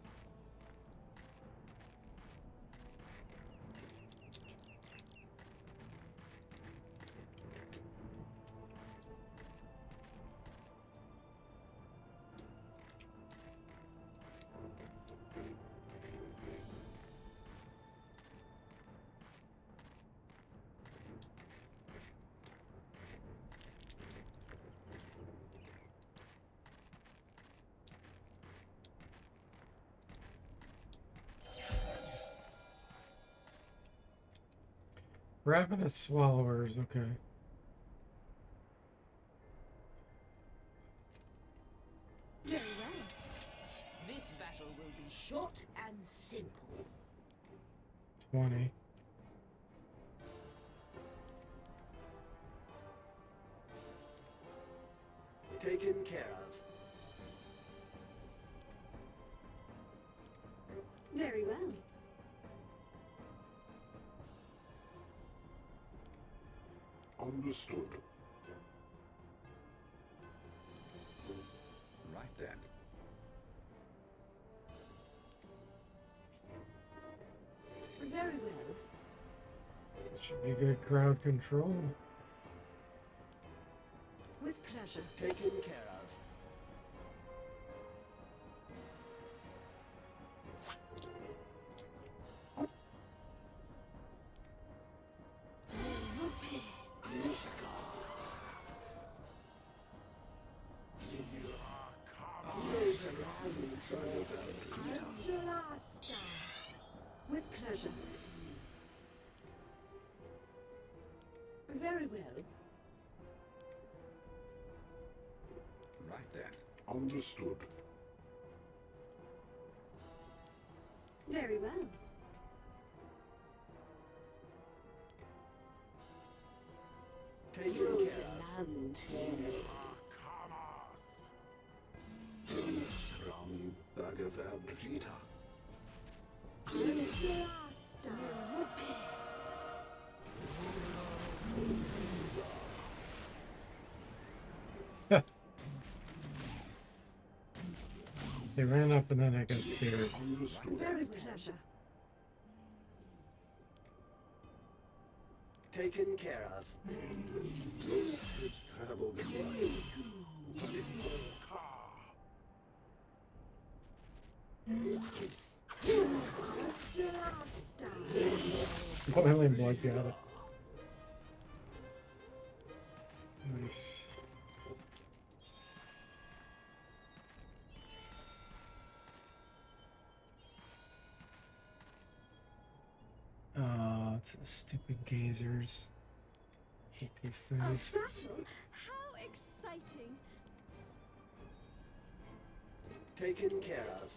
Ravenous swallowers, okay. Very well. This battle will be short and simple. 20. Taken care of. Very well. Understood. Right then. Very well. Should be good crowd control. With pleasure. Taken care of. With pleasure. Very well. Right then. Understood. Very well. Taken care of. From Wizardry. They ran up and then I got scared. Understood. Very pleasure. Taken care of. It's travel the Boiling blood, got it. Nice. Oh, it's stupid gazers. Hate these things. Battle? How exciting! Taken care of.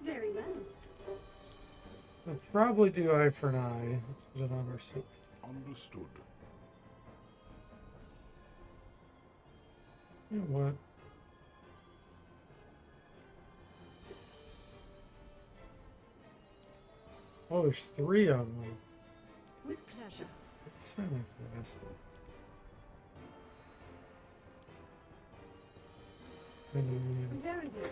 Very well. We'll probably do eye for an eye. Let's put it on ourselves. Understood. You know what? Oh, there's 3 of them. With pleasure. It's Silent Blast. Very well.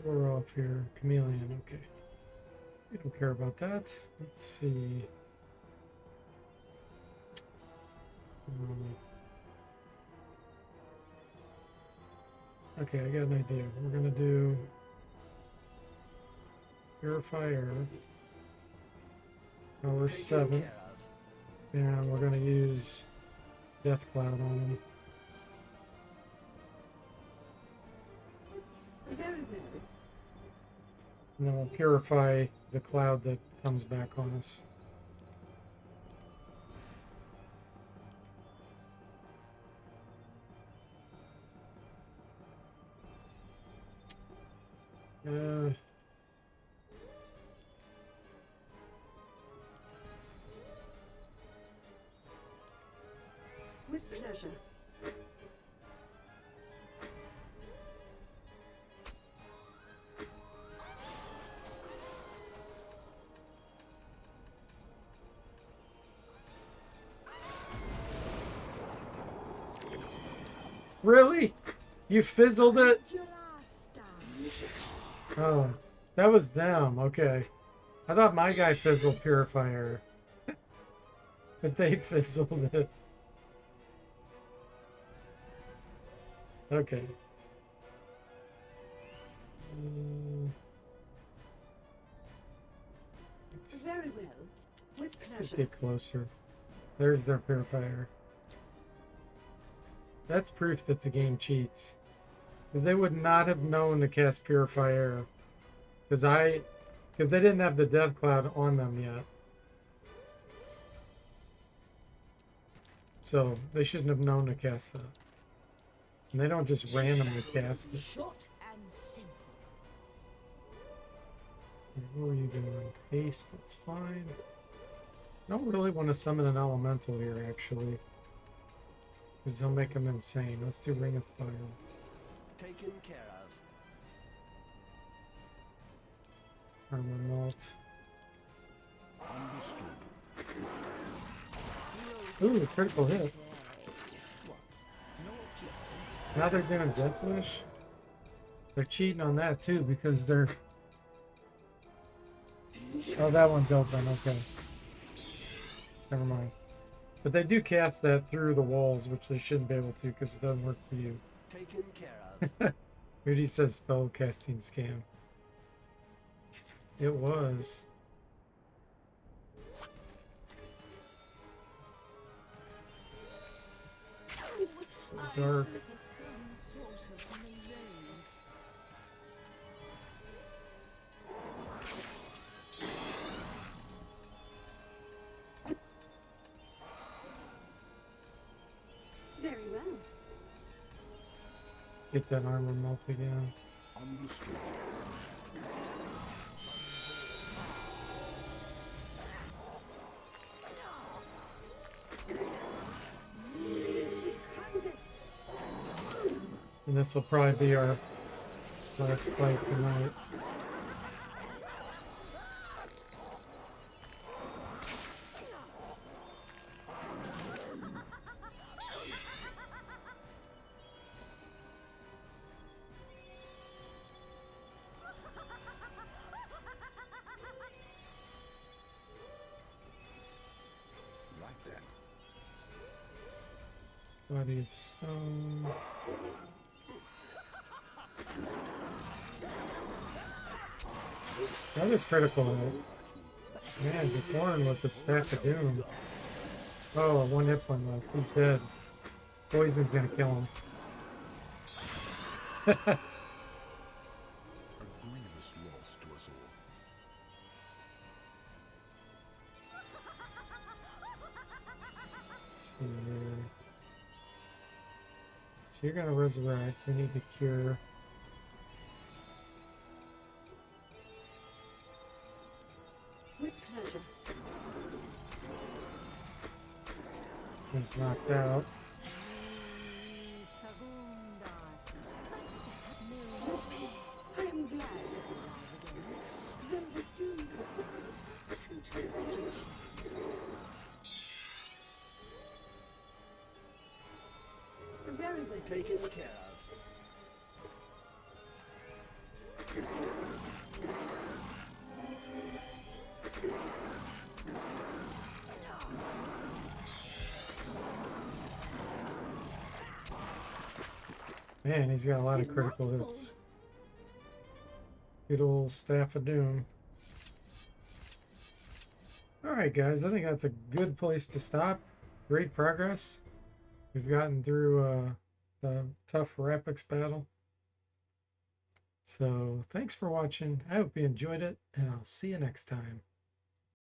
We're off here. Chameleon, okay. We don't care about that. Let's see. Okay, I got an idea. We're gonna do Purify Air. Power Taken 7. care of. And we're gonna use Death Cloud on him. Very well. And then we'll purify the cloud that comes back on us. With pleasure. Really? You fizzled it? Oh, that was them. Okay. I thought my guy fizzled Purifier. But they fizzled it. Okay. Very well. With Let's just pleasure. get closer. There's their Purifier. That's proof that the game cheats. Because they would not have known to cast Purifier. Because they didn't have the Death Cloud on them yet. So they shouldn't have known to cast that. And they don't just randomly cast it. Short and simple. What were you doing? Haste, that's fine. I don't really want to summon an elemental here, actually. Because they'll make them insane. Let's do Ring of Fire. Taken care of. Armor Malt. Understood. Ooh, critical hit. Now they're doing Death Wish. They're cheating on that too because they're... Oh, that one's open. Okay. Never mind. But they do cast that through the walls, which they shouldn't be able to because it doesn't work for you. Taken care of. Rudy says spell casting scam. It was. It's so dark. For some sort of malaise. get that armor melt again. Understood. And this will probably be our last fight tonight. Right then. Body of stone. Another critical hit. Man, Deformed with the Staff of Doom. Oh, one hit point left. He's dead. Poison's gonna kill him. A grievous loss to us all. Let's see here. So you're gonna resurrect. We need to cure. With pleasure. This one's knocked out. I am glad to be alive again, though the students of mine total rejection. Very well. Taken care of. Man, he's got a lot of critical hits. Good old Staff of Doom. Alright guys, I think that's a good place to stop. Great progress. We've gotten through the tough Rapix battle. So thanks for watching. I hope you enjoyed it, and I'll see you next time.